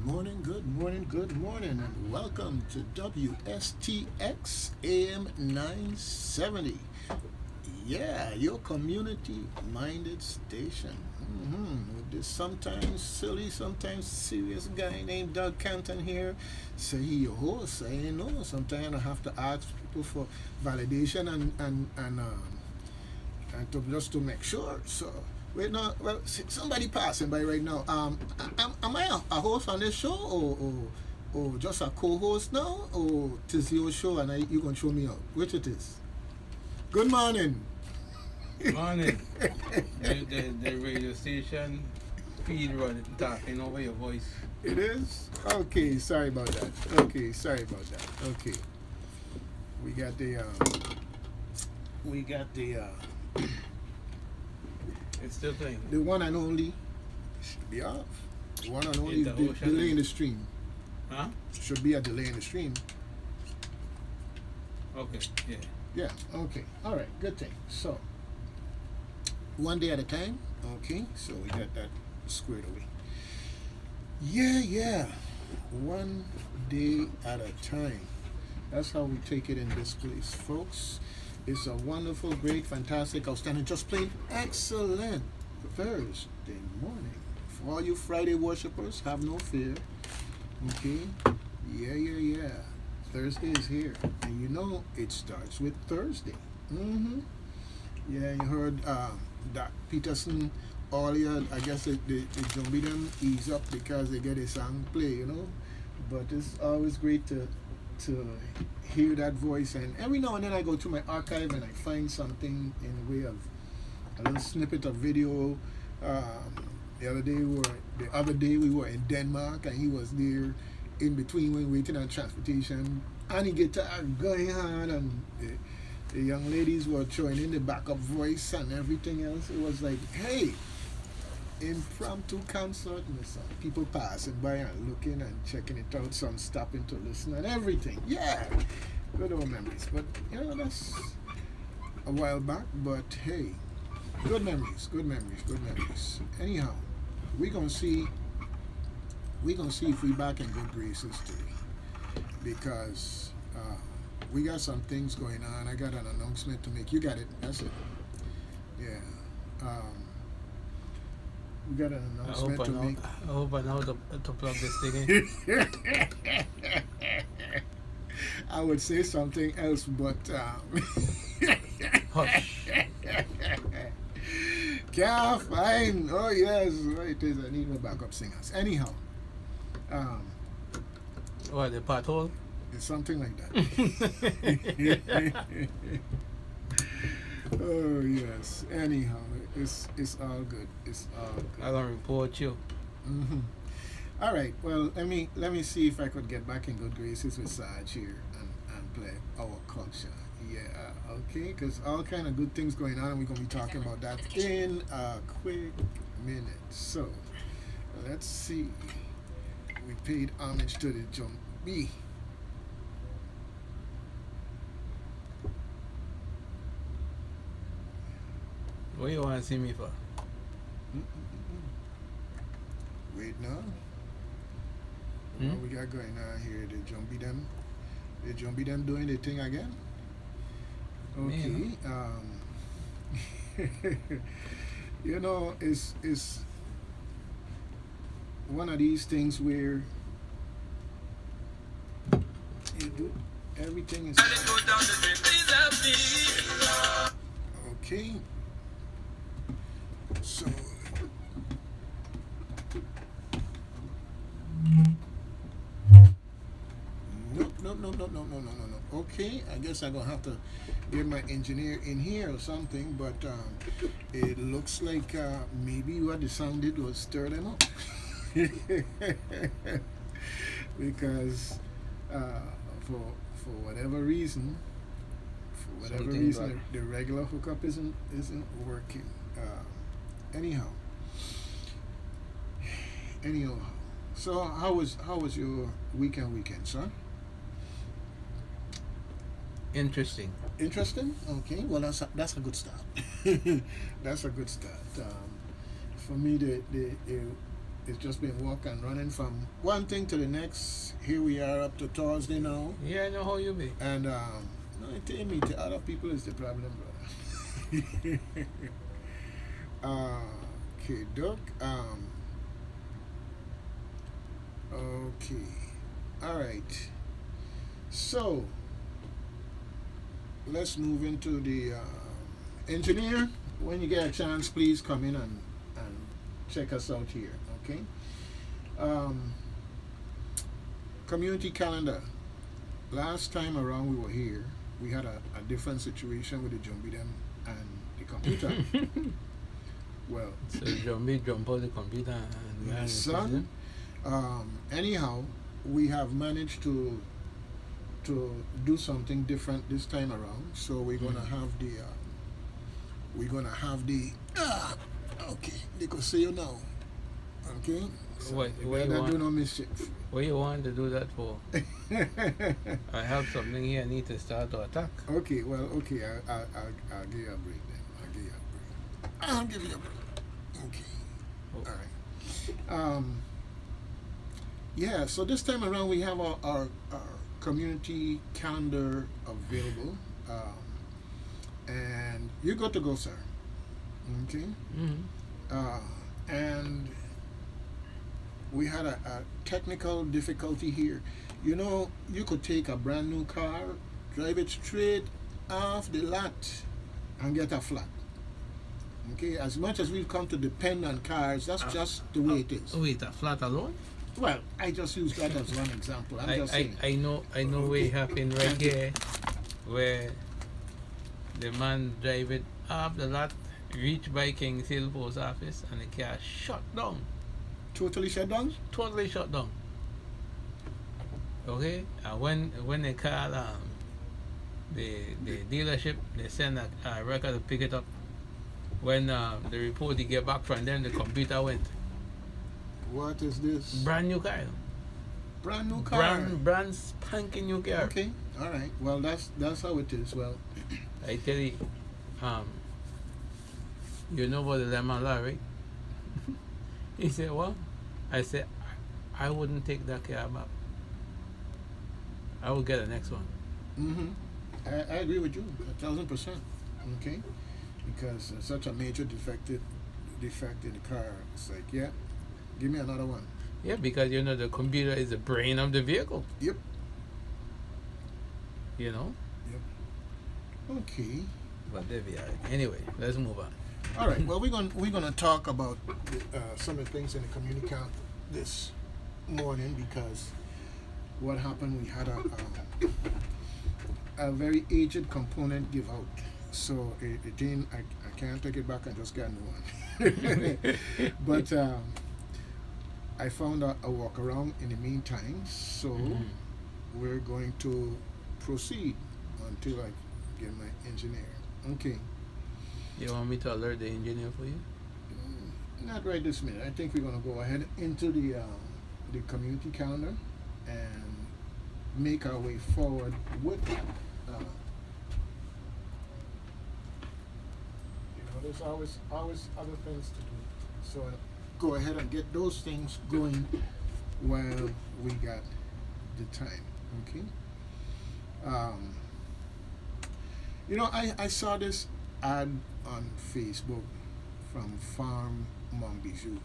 good morning, and welcome to WSTX AM 970. Yeah, your community minded station. With this sometimes silly, sometimes serious guy named Doug Canton here. Say he your host. I ain't know. Sometimes I have to ask people for validation and to just to make sure. So wait, no, well, somebody passing by right now. Am I a host on this show, or just a co-host now, or it is your show and you gonna show me out? Which it is? Good morning. Morning. The radio station feed running, talking over your voice. It is? Okay, sorry about that. Okay. We got the It's still playing. the one and only should be off. The one and only In the ocean. delay in the stream. Huh? Should be a delay in the stream. Okay, yeah. Yeah, okay. All right, good thing. So, one day at a time. Okay, so we got that squared away. Yeah. One day at a time. That's how we take it in this place, folks. It's a wonderful, great, fantastic, outstanding, just plain excellent Thursday morning. For all you Friday worshippers, have no fear. Okay? Yeah. Thursday is here. And you know it starts with Thursday. Yeah, you heard Doc Peterson earlier. I guess the zombie them ease up because they get a song play, But it's always great to hear that voice. And every now and then I go to my archive and I find something in the way of a little snippet of video. The other day we were in Denmark and he was there in between when waiting on transportation, and he guitar going on, and the young ladies were throwing in the backup voice and everything else. It was like, hey, impromptu concert, and some people passing by and looking and checking it out, some stopping to listen and everything. Yeah, good old memories. But that's a while back. But hey, good memories. Anyhow, we're gonna see if we back in good graces today, because we got some things going on. I got an announcement to make. You got it. That's it. Yeah. We got an announcement to make. I hope I know to plug this thing in. I would say something else, but Hush. Can't find. Oh yes, it is. I need my backup singers. Anyhow, What, the pothole? it's something like that. Oh yes. Anyhow, it's all good. It's all good. I'm gonna report you. All right. Well, let me see if I could get back in good graces with Sarge here and play our culture. Yeah. Okay. Because all kind of good things going on, and we're gonna be talking about that in a quick minute. So let's see. We paid homage to the Jumbie. What do you want to see me for? Wait now. What we got going on here? The Jumbie them doing the thing again? Okay. It's one of these things where everything is okay. So no. Okay, I guess I'm gonna have to get my engineer in here or something. But it looks like maybe what the sound did was stir them up. Because for whatever reason, the regular hookup isn't working. Anyhow. So how was your weekend, sir? Interesting. Interesting. Okay. Well, that's a good start. That's a good start. For me, it's just been walk and running from one thing to the next. Here we are up to Thursday now. Yeah, I know how you be. And no, tell me, to other people is the problem, brother. Okay, Doc. Okay. All right. So let's move into the engineer. When you get a chance, please come in and check us out here. Okay. Community calendar. Last time around we were here, we had a different situation with the Jumbidem and the computer. Well, So Jumbi jump out the computer and my son. Anyhow, we have managed to do something different this time around. So we're gonna have the okay. They could see you now. Okay. So What you you better do want? no mischief. What you want to do that for? I have something here I need to start to attack. Okay. Well. Okay. I'll give you a break then. I'll give you a break. Okay. Oh. All right. Yeah, so this time around we have our community calendar available. And you're good to go, sir. Okay? And we had a technical difficulty here. You know, you could take a brand new car, drive it straight off the lot, and get a flat. Okay, as much as we've come to depend on cars, that's just the way it is. Wait, a flat alone? Well, I just use that as one example. I'm just saying. I know Okay. what happened right here where the man drive it up the lot, reach by King Hill Post Office, and the car shut down. Totally shut down? Totally shut down. Okay? And when they call the dealership, they send a record to pick it up. When the report they get back from them, the computer went. What is this? Brand new car. Brand new car. Brand spanking new car. Okay. All right. Well, that's how it is. Well, I tell you, you know about the lemon law, right? He said, what? I said, I wouldn't take that car back. I will get the next one. I agree with you 1,000%. Okay. Because such a major defect in the car, it's like, yeah, give me another one. Yeah, because you know the computer is the brain of the vehicle. Yep. You know? Okay. But there we are. Anyway, let's move on. All right. Well, we're gonna talk about some of the things in the community count this morning because what happened? We had a very aged component give out, so it didn't. I can't take it back and just get a new one. But I found a workaround in the meantime, so we're going to proceed until I get my engineer. Okay. You want me to alert the engineer for you? Not right this minute. I think we're going to go ahead into the community calendar and make our way forward with that. There's always other things to do. So go ahead and get those things going while we got the time. Okay. I saw this ad on Facebook from Farm Bijou,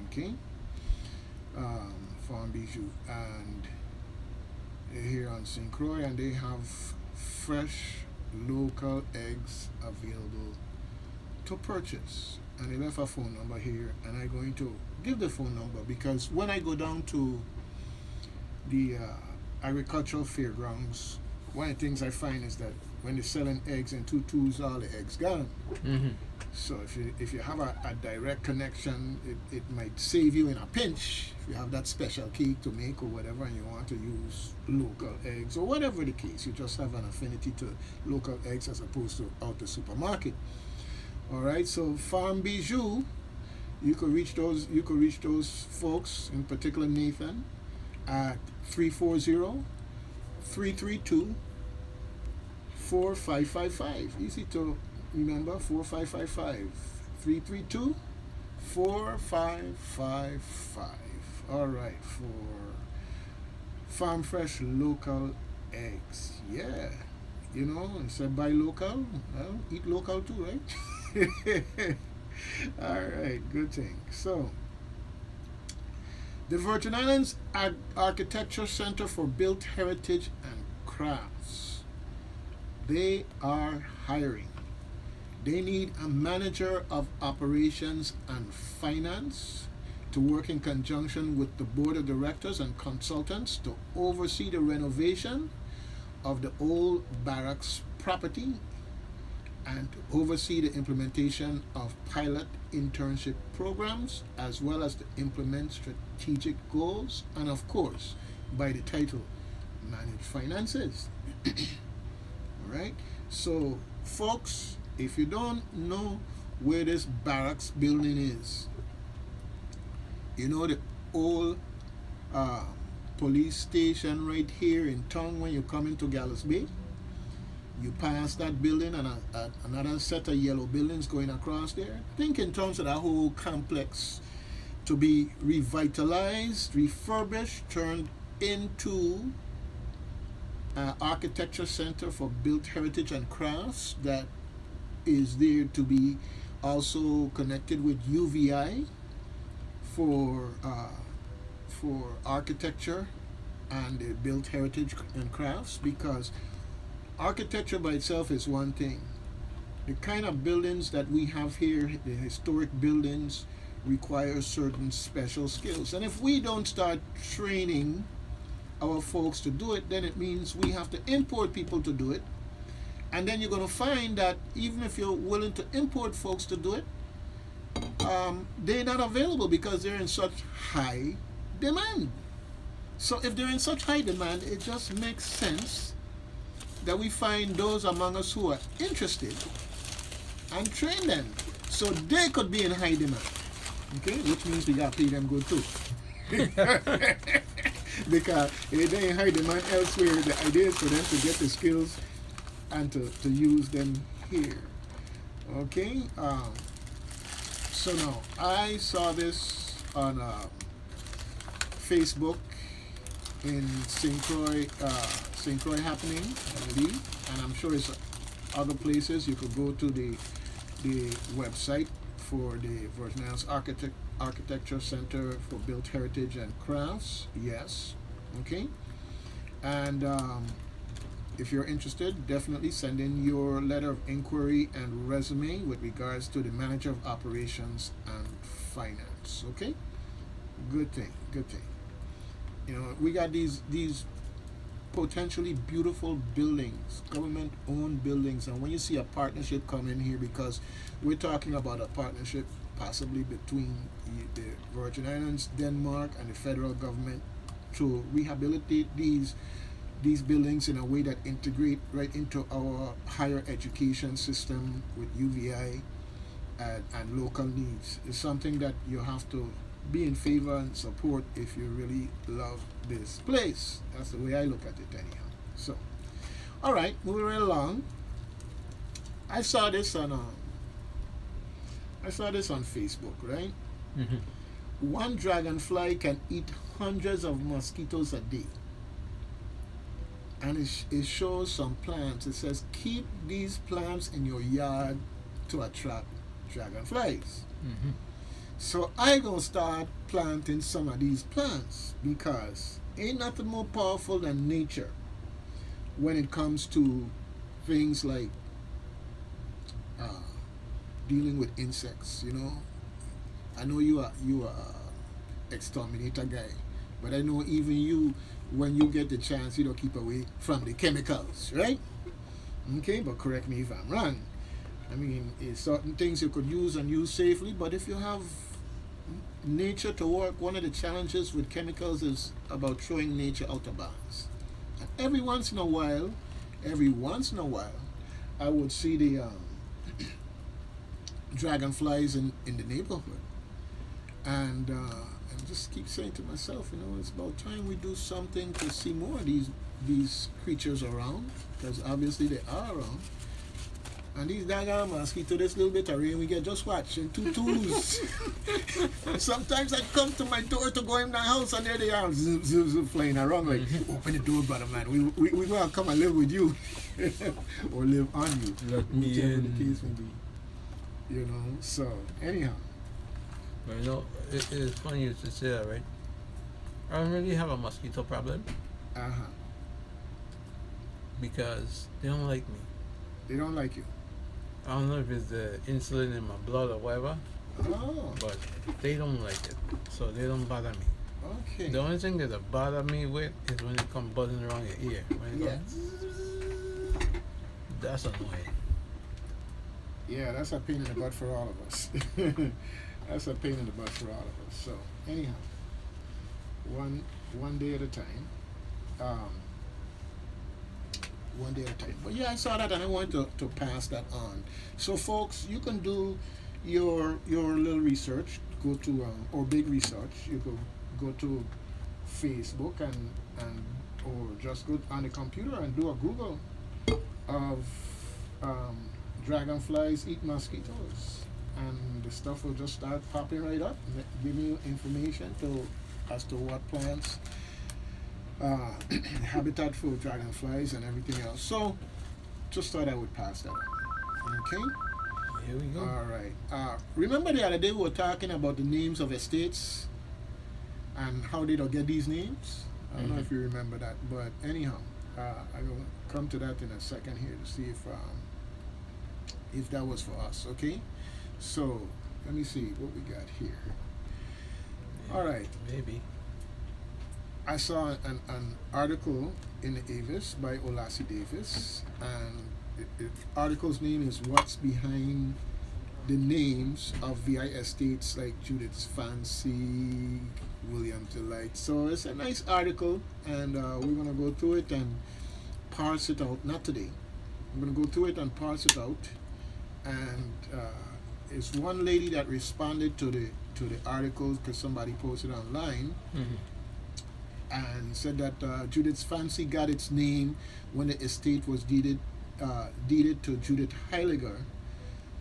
okay? Farm Bijou, and they're here on St. Croix, and they have fresh local eggs available to purchase. And they left a phone number here, and I'm going to give the phone number because when I go down to the agricultural fairgrounds, one of the things I find is that when they're selling eggs in 2 2s, all the eggs gone. So if you have a direct connection, it might save you in a pinch if you have that special cake to make or whatever, and you want to use local eggs or whatever the case. You just have an affinity to local eggs as opposed to out the supermarket. All right. So Farm Bijou, you could reach those folks, in particular Nathan, at 340-332-4555. Easy to remember, 4555. 4555. All right, for farm fresh local eggs. Yeah, you know, instead buy local, well, eat local too, right? All right, good thing. So, the Virgin Islands Architecture Center for Built Heritage and Crafts. They are hiring. They need a manager of operations and finance to work in conjunction with the board of directors and consultants to oversee the renovation of the old barracks property and to oversee the implementation of pilot internship programs as well as to implement strategic goals and, of course, by the title, manage finances. All right, so folks, if you don't know where this barracks building is, you know the old police station right here in town when you come into Gallows Bay? You pass that building and another set of yellow buildings going across there. Think in terms of that whole complex to be revitalized, refurbished, turned into an architecture center for built heritage and crafts that is there to be also connected with UVI for architecture and built heritage and crafts, because architecture by itself is one thing. The kind of buildings that we have here, the historic buildings, require certain special skills. And if we don't start training our folks to do it, then it means we have to import people to do it. And then you're going to find that even if you're willing to import folks to do it, they're not available because they're in such high demand. So if they're in such high demand, it just makes sense that we find those among us who are interested and train them so they could be in high demand. Okay, which means we got to pay them good too. Because if they're in high demand elsewhere, the idea is for them to get the skills and to use them here. Okay, so now I saw this on Facebook in St. Croix happening, I believe, and I'm sure it's other places. You could go to the website for the Virgin Islands Architecture Center for Built Heritage and Crafts. Yes, okay, and if you're interested, definitely send in your letter of inquiry and resume with regards to the manager of operations and finance. Okay, good thing, good thing. You know, we got these potentially beautiful buildings, government-owned buildings, and when you see a partnership come in here, because we're talking about a partnership possibly between the Virgin Islands, Denmark, and the federal government to rehabilitate these buildings in a way that integrate right into our higher education system with UVI and local needs, is something that you have to be in favor and support if you really love this place. That's the way I look at it anyhow. So, all right, moving right along. I saw this on Facebook, right? Mm-hmm. One dragonfly can eat hundreds of mosquitoes a day. And it shows some plants. It says keep these plants in your yard to attract dragonflies. Mm-hmm. So I gonna start planting some of these plants, because ain't nothing more powerful than nature when it comes to things like dealing with insects. You know, I know you are exterminator guy, but I know even you, when you get the chance, you don't keep away from the chemicals, right? Okay, but correct me if I'm wrong. I mean, certain things you could use and use safely, but if you have nature to work, one of the challenges with chemicals is about throwing nature out of bounds. And every once in a while, I would see the dragonflies in the neighborhood, and just keep saying to myself, you know, it's about time we do something to see more of these creatures around, because obviously they are around. And these daggone mosquito, this little bit of rain we get, just watch, in tutus. Sometimes I come to my door to go in my house and there they are, zip, zip, zip, flying around like, open the door, brother man, we gonna come and live with you. Or live on you. Let me whichever in. the case may be. You know, so anyhow. But you know, it's funny you should say that, right? I don't really have a mosquito problem Uh-huh. because they don't like me. They don't like you. I don't know if it's the insulin in my blood or whatever, Oh, but they don't like it, so they don't bother me. okay. The only thing that they bother me with is when it come buzzing around your ear. When it Yeah. goes, that's annoying. Yeah, that's a pain in the butt for all of us. That's a pain in the butt for all of us. So anyhow, one day at a time. One day at a time. But yeah, I saw that and I wanted to pass that on. So folks, you can do your little research. Go to or big research. You can go to Facebook and or just go on the computer and do a Google of dragonflies eat mosquitoes, and the stuff will just start popping right up, giving you information as to what plants, habitat for dragonflies and everything else. So, just thought I would pass that on. Okay? Here we go. All right. Remember the other day we were talking about the names of estates and how they don't get these names? I don't know if you remember that, but anyhow, I will come to that in a second here to see if that was for us, okay? So, let me see what we got here. Yeah, All right. maybe. I saw an article in the Avis by Olasi Davis, and the article's name is "What's Behind the Names of VI Estates Like Judith's Fancy, William's Delight." So it's a nice article, and we're gonna go through it and parse it out. Not today. I'm gonna go through it and parse it out, and it's one lady that responded to the article because somebody posted online. And said that Judith's Fancy got its name when the estate was deeded to Judith Heiliger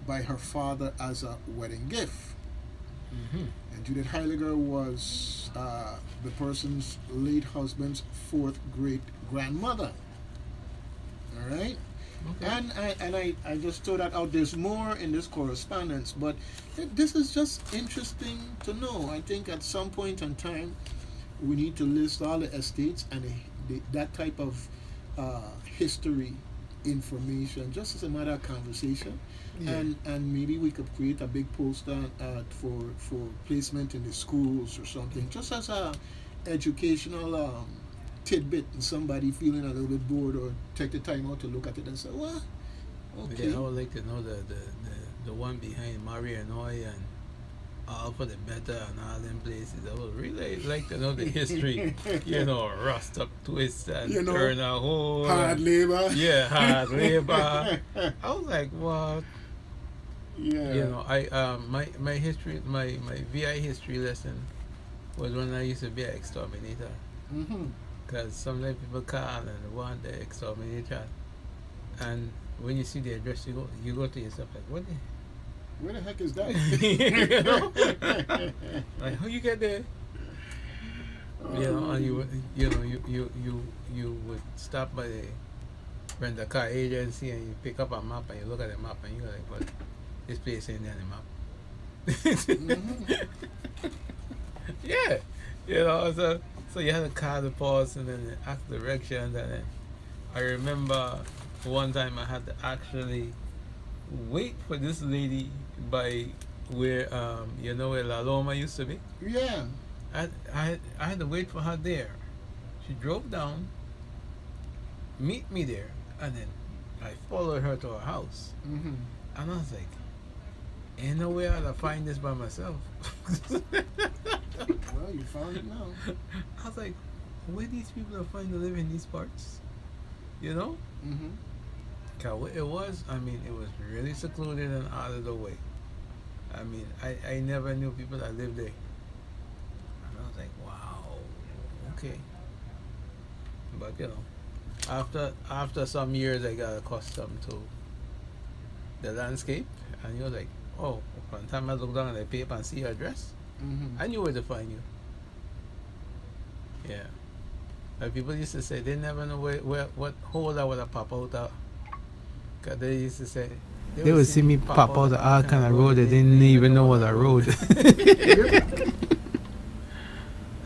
by her father as a wedding gift. And Judith Heiliger was the person's late husband's fourth great grandmother. All right. Okay. And I just throw that out. There's more in this correspondence, but this is just interesting to know. I think at some point in time, we need to list all the estates and that type of history information, just as a matter of conversation. Yeah. And maybe we could create a big poster for placement in the schools or something, just as a educational tidbit, and somebody feeling a little bit bored or take the time out to look at it and say, well, okay. Yeah, I would like to know the one behind Maria Noy and All for the Better and all them places. I would really like to know the history. You know, rust up, twist, and turn a hole. Hard labor. Yeah, hard labor. I was like, what? Yeah. You know, I my history, my VI history lesson was when I used to be an exterminator. Because sometimes people call and want the exterminator, and when you see the address, you go to yourself like, what the. Where the heck is that? You know? Like, how you get there? You know, and you would stop by the rent a car agency and you pick up a map and you look at the map and you're like, well, this place ain't there on the map. Yeah, you know, so you had to call the pause and then ask directions, and then I remember one time I had to actually wait for this lady by where you know where La Loma used to be. Yeah. I had to wait for her there. She drove down, meet me there, and then I followed her to her house. And I was like, ain't no way I'll find this by myself. Well, you found it now. I was like, where these people are finding to live in these parts? You know? It was, I mean, it was really secluded and out of the way. I mean, I never knew people that lived there. And I was like, wow, okay. But, you know, after some years, I got accustomed to the landscape, and you was like, oh, one time I looked down at the paper and see your address, I knew where to find you. Yeah. Like people used to say they never know what hole I would have pop out of. Cause they used to say they would see me pop out of all kind of road. They didn't even know was a road.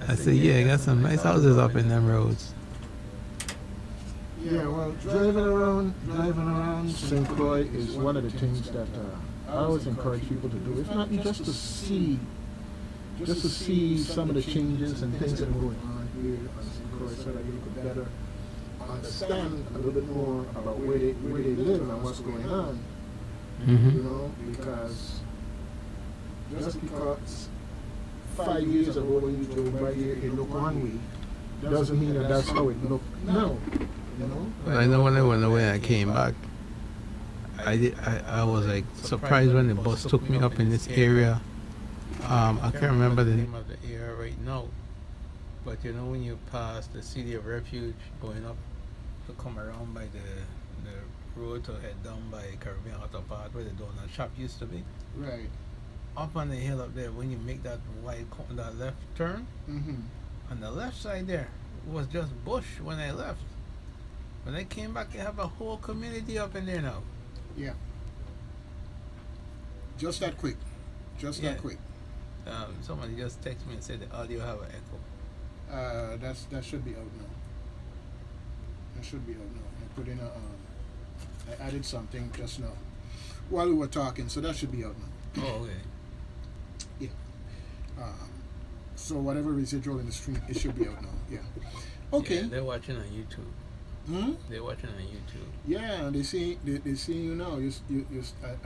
I said, yeah, I got some nice houses up in them roads. Yeah, well, driving around St. Croix is one of the things that I always encourage people to do. If not just to see some of the changes and things that are going on here on St. Croix, so that you could better understand a little bit more about where they live and what's going on. You know, because just because 5 years ago when you drove by here it looked one way, doesn't mean that that's how it looked now. You know? Well, I know when I went away, I came back. I was like surprised when the bus took me up in this area. I can't remember the name of the area right now, but you know when you pass the City of Refuge going up to come around by the road to head down by Caribbean Auto Park where the donut shop used to be. Right. Up on the hill up there, when you make that that left turn, on the left side there was just bush when I left. When I came back, they have a whole community up in there now. Yeah. Just that quick. That quick. Somebody just texted me and said the audio have an echo. That should be out now. That should be out now. I put in I added something just now while we were talking, so that should be out now. Oh, okay. Yeah. So whatever residual in the stream, it should be out now. Yeah. Okay. Yeah, they're watching on YouTube. They're watching on YouTube. Yeah, they see you now. I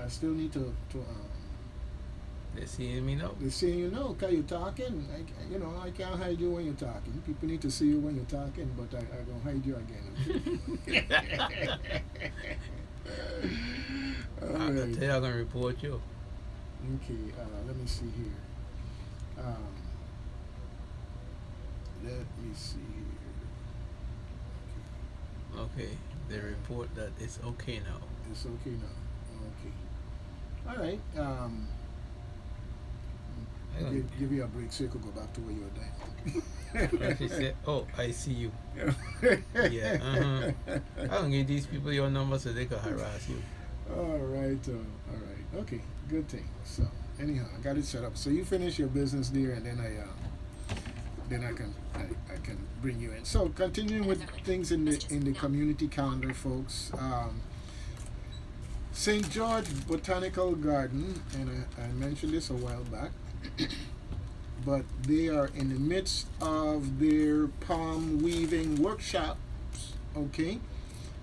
still need to They're seeing me now. They're seeing you now. Cause you're talking. I can't hide you when you're talking. People need to see you when you're talking, but I don't hide you again. I'm gonna tell you, I'm gonna report you. Okay. Let me see here. Let me see here. Okay, they report that it's okay now. It's okay now. Okay. All right. Give you a break so you could go back to where you were dying. She said, "Oh, I see you." Yeah. I don't give these people your number so they can harass you. All right. Okay. Good thing. So anyhow, I got it set up. So you finish your business there, and then I can bring you in. So continuing with things in the community calendar, folks. St. George Botanical Garden, and I mentioned this a while back, but they are in the midst of their palm weaving workshops. Okay,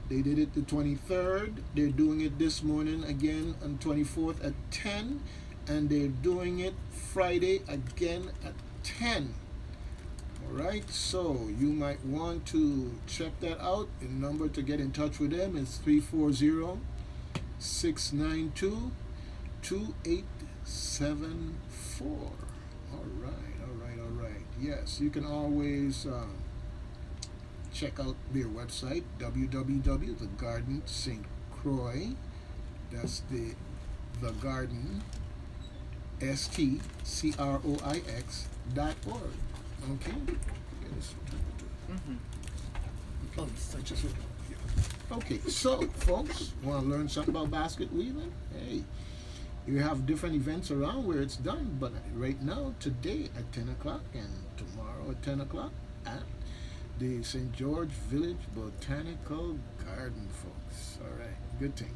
they did it the 23rd. They're doing it this morning again on 24th at 10, and they're doing it Friday again at 10. Alright, so you might want to check that out. The number to get in touch with them is 340-692-2874. Alright. Yes, you can always check out their website, www.thegarden St. Croix. That's the Garden, STCROIX.org. Okay. Okay, so folks, want to learn something about basket weaving? Hey, you have different events around where it's done, but right now, today at 10 o'clock and tomorrow at 10 o'clock at the St. George Village Botanical Garden, folks. All right, good thing.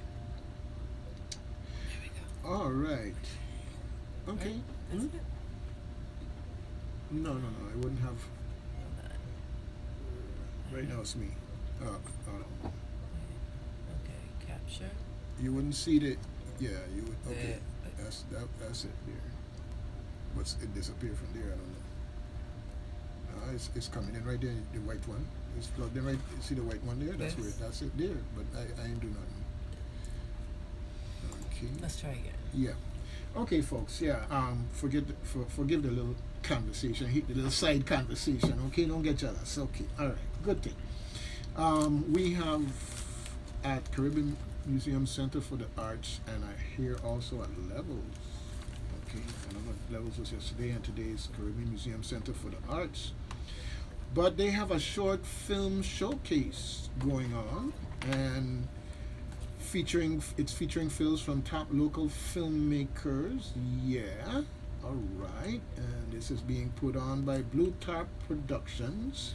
All right. Okay. No, I wouldn't have. Right now it's me. Okay, capture. You wouldn't see the. Yeah, you would. Okay, that's it there. But it disappeared from there. I don't know. It's coming in right there. The white one. It's plugged in right. You see the white one there? That's where. That's it there. But I ain't do nothing. Okay. Let's try again. Yeah. Okay, folks. Yeah. Forgive the little conversation, the little side conversation. Okay, don't get jealous. Okay. All right. Good thing. We have at Caribbean Museum Center for the Arts, and I hear also at Levels. Okay, I don't know if Levels was yesterday, and today is Caribbean Museum Center for the Arts. But they have a short film showcase going on, and it's featuring films from top local filmmakers. Yeah, all right, and this is being put on by Blue Tarp Productions.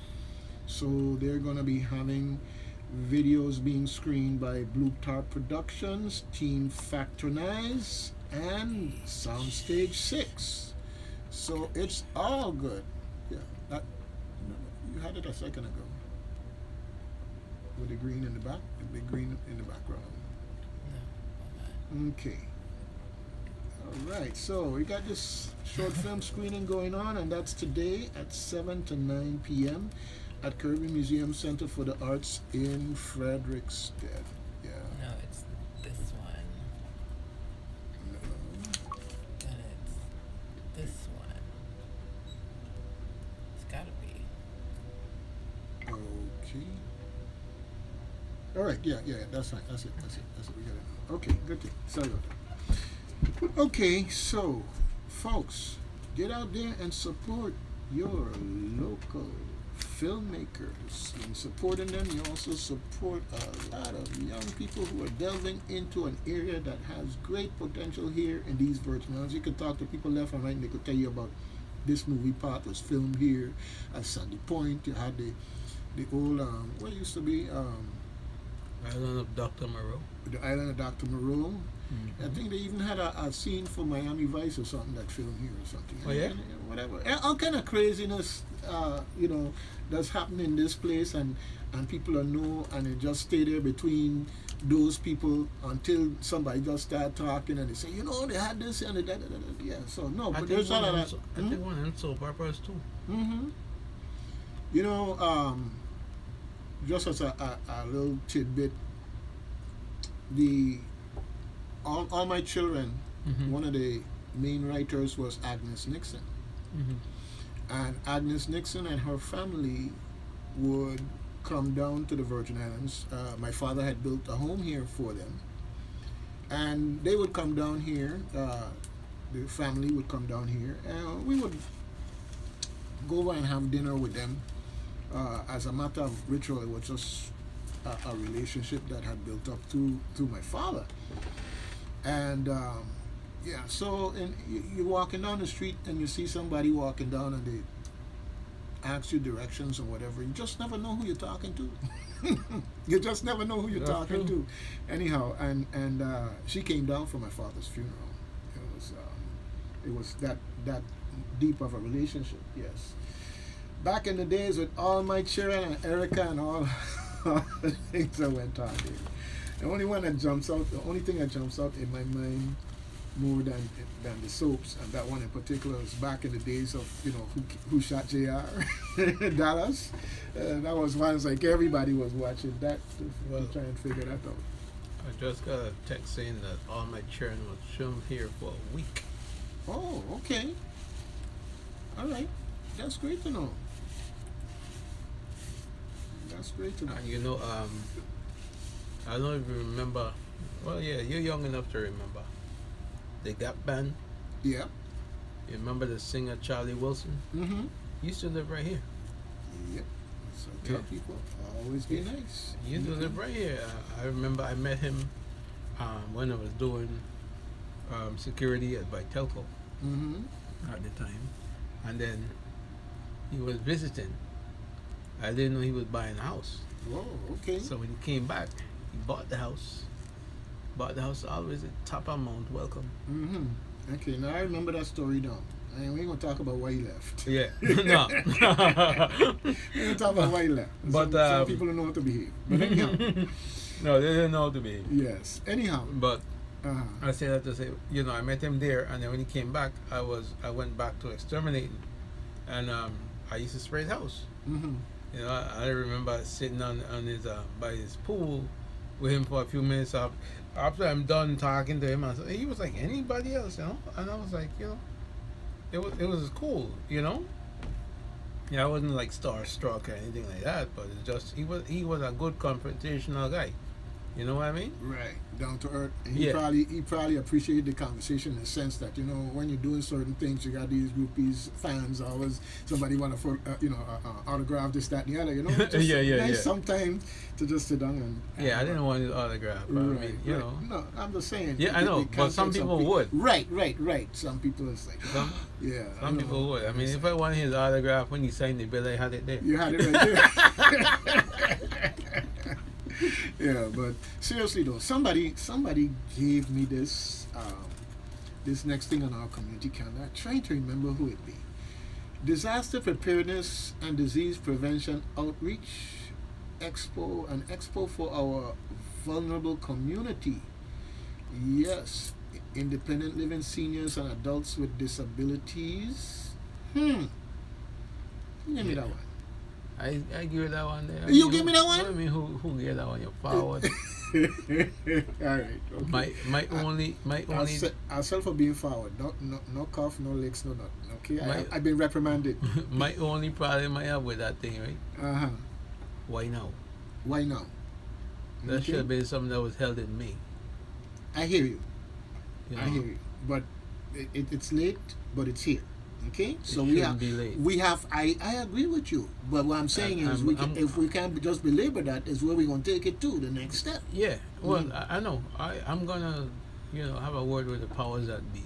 So they're gonna be having videos being screened by Blue Tarp Productions, Team Factornize, and Soundstage 6. So it's all good. Yeah, you had it a second ago. With the green in the back, the big green in the background. No. Okay. All right, so we got this short film screening going on, and that's today at 7 to 9 p.m. at Caribbean Museum Center for the Arts in Frederiksted. Yeah. No, it's this one. No. And it's this one. It's gotta be. Okay. All right. Yeah. That's fine. That's it. We got it. Okay. Good thing. Sorry about that. Okay. So, folks, get out there and support your local filmmakers. In supporting them, you also support a lot of young people who are delving into an area that has great potential here in these Virgin Islands. You could talk to people left and right, and they could tell you about this movie part was filmed here at Sandy Point. You had the old what used to be Island of Dr. Moreau. the island of Dr. Moreau. Mm-hmm. I think they even had a scene for Miami Vice or something that filmed here or something. Oh, yeah? And whatever. And all kind of craziness, that's happening in this place, and people are know, and they just stay there between those people until somebody just start talking, and they say, they had this and that. Yeah. So no, but there's all of that. I think one of them soap operas too. Mm-hmm. Just as a little tidbit, all my children, Mm-hmm. one of the main writers was Agnes Nixon. Mm-hmm. And Agnes Nixon and her family would come down to the Virgin Islands. My father had built a home here for them. And they would come down here, the family would come down here, and we would go over and have dinner with them. As a matter of ritual, it was just a relationship that had built up through my father. And so you're walking down the street and you see somebody walking down and they ask you directions or whatever. You just never know who you're talking to. You just never know who you're That's talking true. to. Anyhow, and she came down for my father's funeral. It was that deep of a relationship. Yes. Back in the days with all my children and Erica and all the things that went on there. The only thing that jumps out in my mind more than the soaps, and that one in particular was back in the days of who shot JR in Dallas. That was one like everybody was watching that to try and figure that out. I just got a text saying that all my children was filmed here for a week. Oh, okay. All right, that's great to know. That's great to know. And I don't know if you remember. Well, yeah, you're young enough to remember. The Gap Band. Yeah. You remember the singer Charlie Wilson? Mm-hmm. He used to live right here. Yep. So tell people, always be nice. He used to live right here. I remember I met him when I was doing security at Vitelco Mm-hmm. at the time. And then he was visiting. I didn't know he was buying a house. Oh, okay. So when he came back, he bought the house. Always at top of Mount Welcome. Mm-hmm. Okay, now I remember that story now. And we ain't gonna talk about why he left. Yeah. No. We ain't gonna talk about why he left. But, some people don't know how to behave. But anyhow. No, they didn't know how to behave. Yes. Anyhow. But Uh-huh. I say that to say, I met him there, and then when he came back, I went back to exterminating, and I used to spray his house. Mm-hmm. I remember sitting on his by his pool with him for a few minutes. After I'm done talking to him, he was like anybody else, and I was like, it was cool, Yeah, I wasn't like starstruck or anything like that, but it's just he was a good confrontational guy. You know what I mean? Right, down to earth. And Yeah. he probably appreciated the conversation in the sense that, you know, when you're doing certain things, you got these groupies, fans, always somebody want to autograph this, that, and the other. You know, just Yeah, nice yeah. sometimes to just sit down and Yeah, I didn't want his autograph. But I mean, you know. No, I'm just saying. Yeah, I know, but some context of people would. Right. Some people is like, Some, yeah. I some know. people would. I mean, It's if I wanted his autograph when he signed the bill, I had it there. You had it right there. Yeah, but seriously though, somebody gave me this this next thing on our community calendar. I'm trying to remember who it be. Disaster Preparedness and Disease Prevention Outreach Expo, an expo for our vulnerable community. Yes, independent living seniors and adults with disabilities. Give me that one. I give you that one there. You give me that one? I mean, who gave that one? You're forward. All right. Okay. I'll I'll settle for being forward. No cough, no legs, no nothing. Okay. I've been reprimanded. my only problem I have with that thing, right? Why now? Why now? That should have been something that was held in May. I hear you. You I know? hear you. But it's late, but it's here. Okay, so It shouldn't be late. I agree with you, but what I'm saying is if we can't just belabor that, is where we're gonna take it to the next step. Yeah, well, I know. I'm gonna, have a word with the powers that be.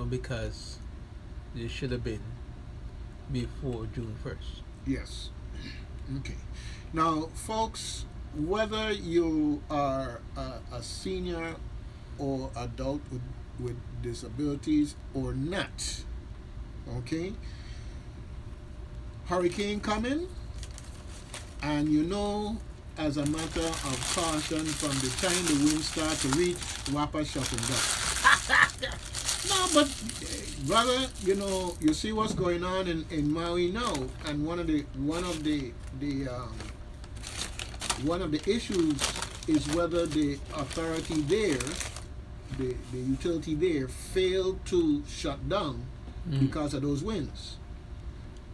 Because it should have been before June 1st. Yes. Okay. Now, folks, whether you are a senior or adult with disabilities or not, okay, hurricane coming, and as a matter of caution, from the time the wind start to reach, Wapa shutting down. No, but brother, you see what's going on in Maui now, and one of the issues is whether the authority there, the utility there, failed to shut down because of those winds.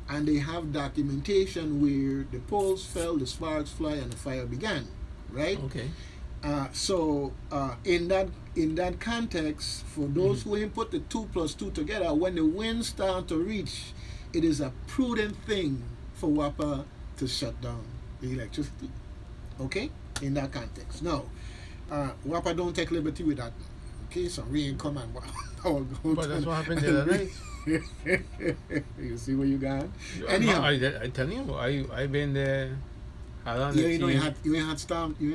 And they have documentation where the poles fell, the sparks fly, and the fire began. Right? Okay. So in that context, for those who ain't put the 2 plus 2 together, when the winds start to reach, it is a prudent thing for WAPA to shut down the electricity. Okay? In that context. Now, WAPA don't take liberty with that. Okay? So rain come and But that's what happened the other night. You see where you got? Anyhow, I tell you, I've been there. You had storm the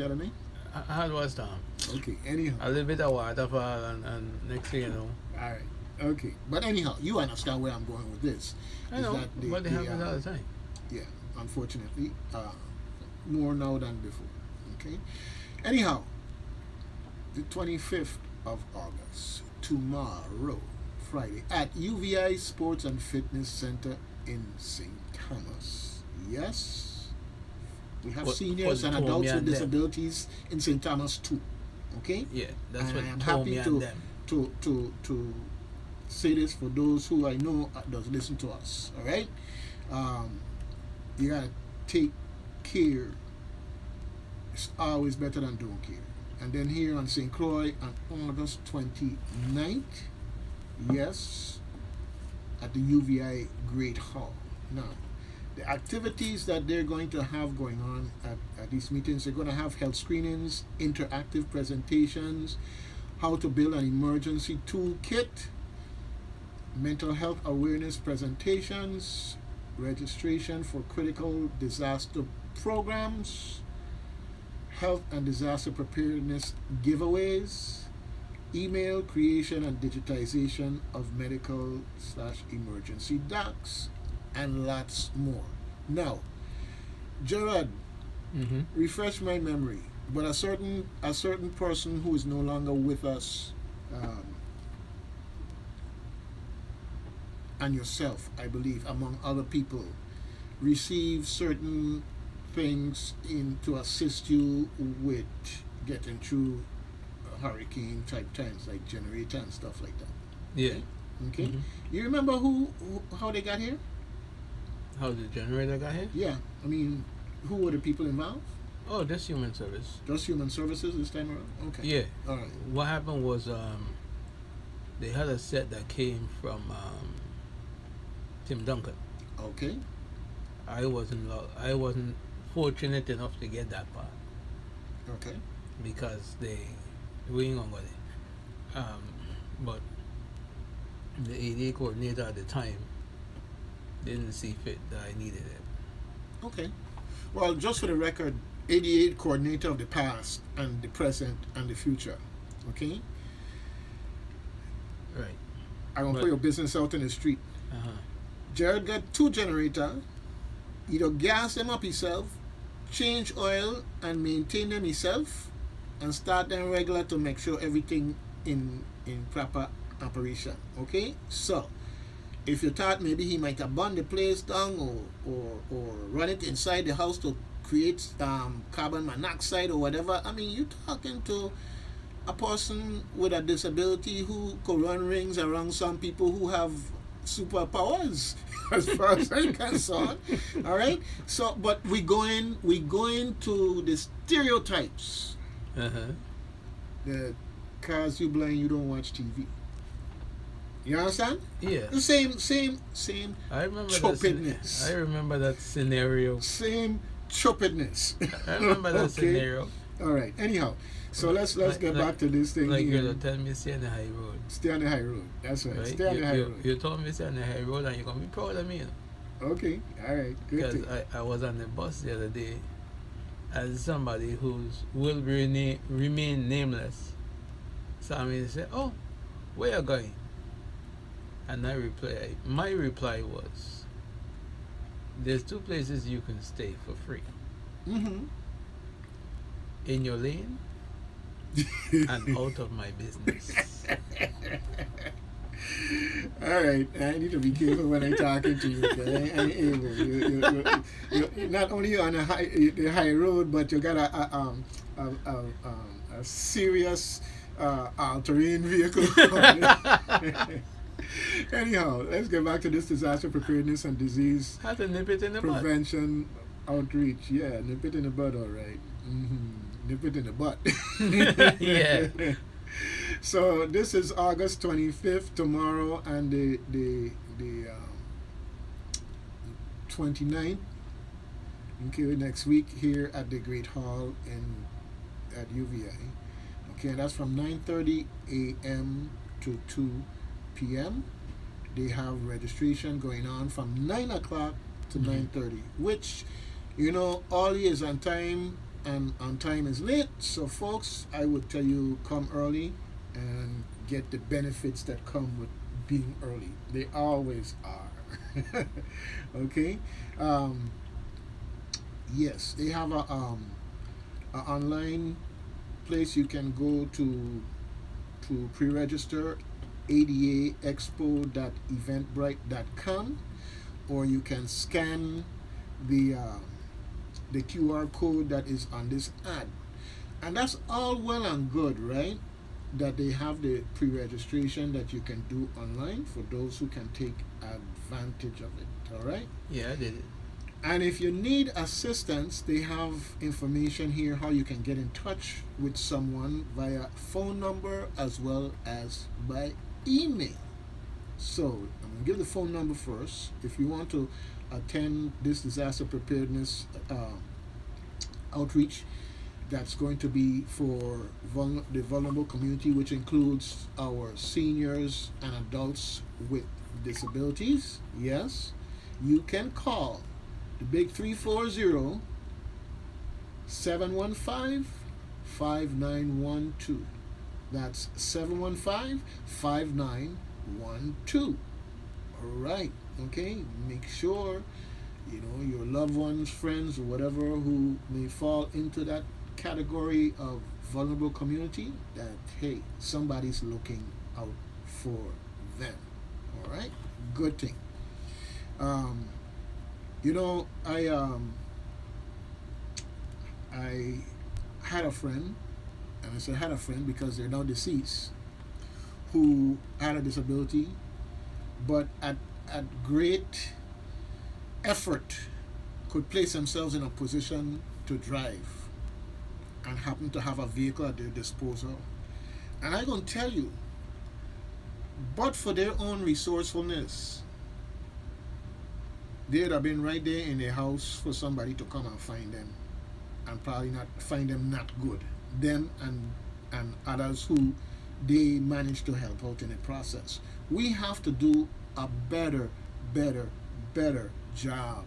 other night? I had one storm. Okay, anyhow. A little bit of waterfall and next thing you know. Alright, okay. But anyhow, you understand where I'm going with this. I know, but they happen all the time. Yeah, unfortunately. More now than before. Okay? Anyhow, the 25th of August, tomorrow, Friday, at UVI Sports and Fitness Center in St. Thomas. Yes? We have seniors and adults with disabilities in St. Thomas too. Okay? Yeah, that's and what I am Tommy happy and them. to say this for those who I know does listen to us. All right? You gotta take care. It's always better than don't care. And then here on St. Croix on August 29th, yes, at the UVI Great Hall. Now, the activities that they're going to have going on at these meetings, they're going to have health screenings, interactive presentations, how to build an emergency toolkit, mental health awareness presentations, registration for critical disaster programs, health and disaster preparedness giveaways, email creation and digitization of medical/emergency docs, and lots more. Now, Gerard, refresh my memory. But a certain person who is no longer with us, and yourself, I believe, among other people, receive certain things to assist you with getting through hurricane type times, like generator and stuff like that. Yeah. Okay. You remember how they got here? How the generator got here? Yeah. I mean, who were the people involved? Oh, just human service. Just human services this time around? Okay. Yeah. All right. What happened was they had a set that came from Tim Duncan. Okay. I wasn't fortunate enough to get that part Okay. because we ain't gonna go there. But the ADA coordinator at the time didn't see fit that I needed it. Okay. Well, just for the record, 88 coordinator of the past and the present and the future. Okay? Right. I'm going to But- put your business out in the street. Uh-huh. Jared got 2 generator. Either gas them up himself, change oil and maintain them himself, and start them regular to make sure everything in proper operation. Okay? So, if you thought maybe he might have burned the place down or run it inside the house to create carbon monoxide or whatever, I mean, you're talking to a person with a disability who could run rings around some people who have superpowers, as far as I'm concerned. All right. So, but we going to the stereotypes. Uh-huh. The cars you blind, you don't watch TV. You understand? Yeah. The same. I remember Chopiness. I remember that scenario. Same chopidness. I remember that scenario. All right. Anyhow, so let's get back to this thing Like here. you're telling me stay on the high road. Stay on the high road. That's right. Right? Stay on the high road. You told me stay on the high road and you're gonna be proud of me, you know? Okay. All right. Good Because thing. I was on the bus the other day as somebody who's will remain nameless. So I mean, say, "Oh, where you going?" And my reply was, "There's 2 places you can stay for free: Mm-hmm. in your lane and out of my business." All right, I need to be careful when I'm talking to you. Okay? I ain't able. You not only on the high road, but you got a serious all-terrain vehicle. Anyhow, let's get back to this disaster preparedness and disease Had to nip it in the bud. prevention outreach. Yeah, nip it in the bud, all right. Nip it in the butt. Yeah. So this is August 25th, tomorrow, and the 29th. Okay, next week here at the Great Hall at UVI. Okay, and that's from 9:30 a.m. to 2 p.m. They have registration going on from 9 o'clock to 9:30, which, you know, all is on time and on time is late. So folks, I would tell you, come early and get the benefits that come with being early. They always are. Okay. Yes, they have a online place you can go to pre-register, adaexpo.eventbrite.com, or you can scan the QR code that is on this ad. And that's all well and good, right? That they have the pre-registration that you can do online for those who can take advantage of it. All right? Yeah, I did it. And if you need assistance, they have information here how you can get in touch with someone via phone number as well as by email. So I'm going to give the phone number first. If you want to attend this disaster preparedness outreach, that's going to be for the vulnerable community, which includes our seniors and adults with disabilities. Yes, you can call the big 340-715-5912. That's 715-5912. All right. Okay. Make sure, you know, your loved ones, friends, or whatever who may fall into that category of vulnerable community, that hey, somebody's looking out for them. All right. Good thing. You know, I had a friend, and I said had a friend because they're now deceased, who had a disability, but at great effort could place themselves in a position to drive. and happen to have a vehicle at their disposal. And I'm going to tell you, but for their own resourcefulness, they'd have been right there in their house for somebody to come and find them, and probably not find them not good. Them and others who they managed to help out in the process. We have to do a better job.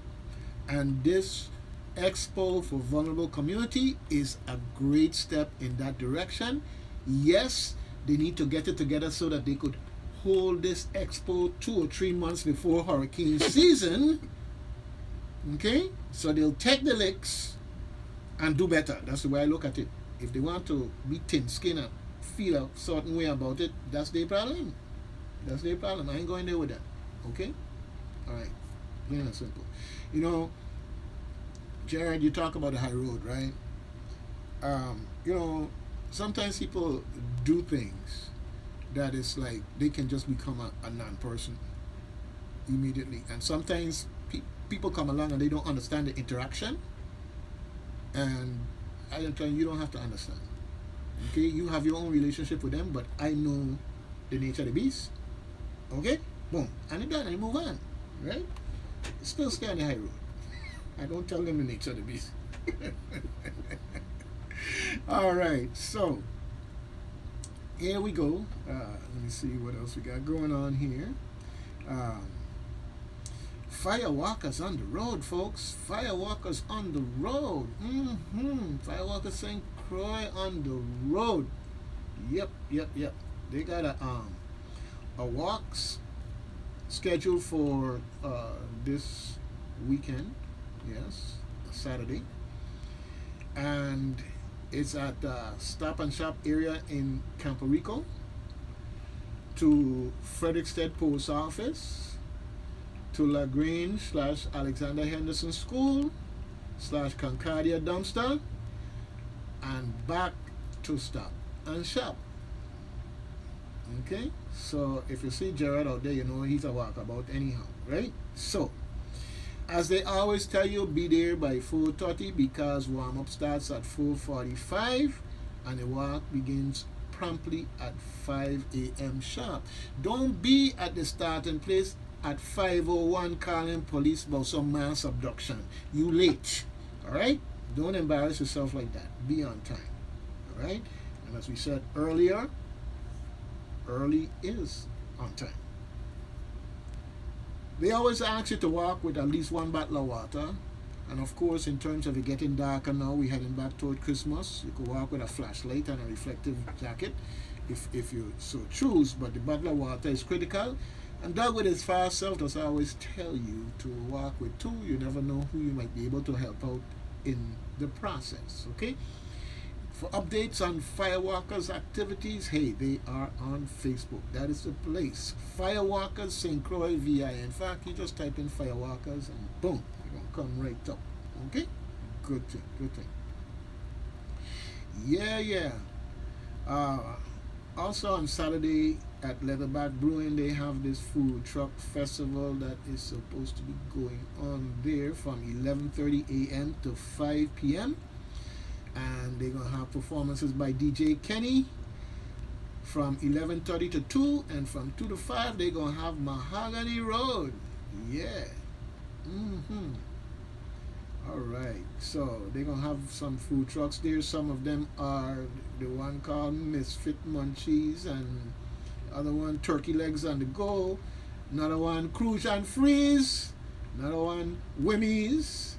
And this Expo for Vulnerable Community is a great step in that direction. Yes, they need to get it together so that they could hold this expo 2 or 3 months before hurricane season. Okay, so they'll take the licks and do better. That's the way I look at it. If they want to be thin-skinned and feel a certain way about it, that's their problem. That's their problem. I ain't going there with that. Okay? All right. Plain and simple. You know, Jared, you talk about the high road, right? You know, sometimes people do things that is like they can just become a non-person immediately. And sometimes people come along and they don't understand the interaction. And I tell you, you don't have to understand. Okay? You have your own relationship with them, but I know the nature of the beast. Okay? Boom. And it's done and you move on. Right? Still stay on the high road. I don't tell them the nature of the beast. All right, so here we go. Let me see what else we got going on here. Firewalkers on the road, folks. Firewalkers on the road. Firewalkers St. Croix on the road. Yep. They got a walks scheduled for this weekend. Yes, Saturday. And it's at the Stop and Shop area in Campo Rico to Frederickstead Post Office to LaGrange / Alexander Henderson School / Concordia Dumpster and back to Stop and Shop. Okay, so if you see Gerard out there, you know he's a walkabout anyhow, right? So as they always tell you, be there by 4:30 because warm-up starts at 4:45 and the walk begins promptly at 5 a.m. sharp. Don't be at the starting place at 5:01 calling police about some mass abduction. You late, all right? Don't embarrass yourself like that. Be on time, all right? And as we said earlier, early is on time. They always ask you to walk with at least 1 bottle of water. And of course, in terms of it getting darker now, we're heading back toward Christmas. You could walk with a flashlight and a reflective jacket if you so choose. But the bottle of water is critical. And Doug with his fast self does always tell you to walk with 2. You never know who you might be able to help out in the process. Okay? For updates on Firewalkers activities, hey, they are on Facebook. That is the place. Firewalkers St. Croix VI. In fact, you just type in Firewalkers and boom, you're going to come right up. Okay? Good thing. Yeah. Also on Saturday at Leatherback Brewing, they have this food truck festival that is supposed to be going on there from 11:30 a.m. to 5 p.m. And they're going to have performances by DJ Kenny from 11:30 to 2, and from 2 to 5 they're going to have Mahogany Road. Yeah. All right, so they're going to have some food trucks there. Some of them are the one called Misfit Munchies, and the other one Turkey Legs on the Go, another one Cruise and Freeze, another one Wimmies.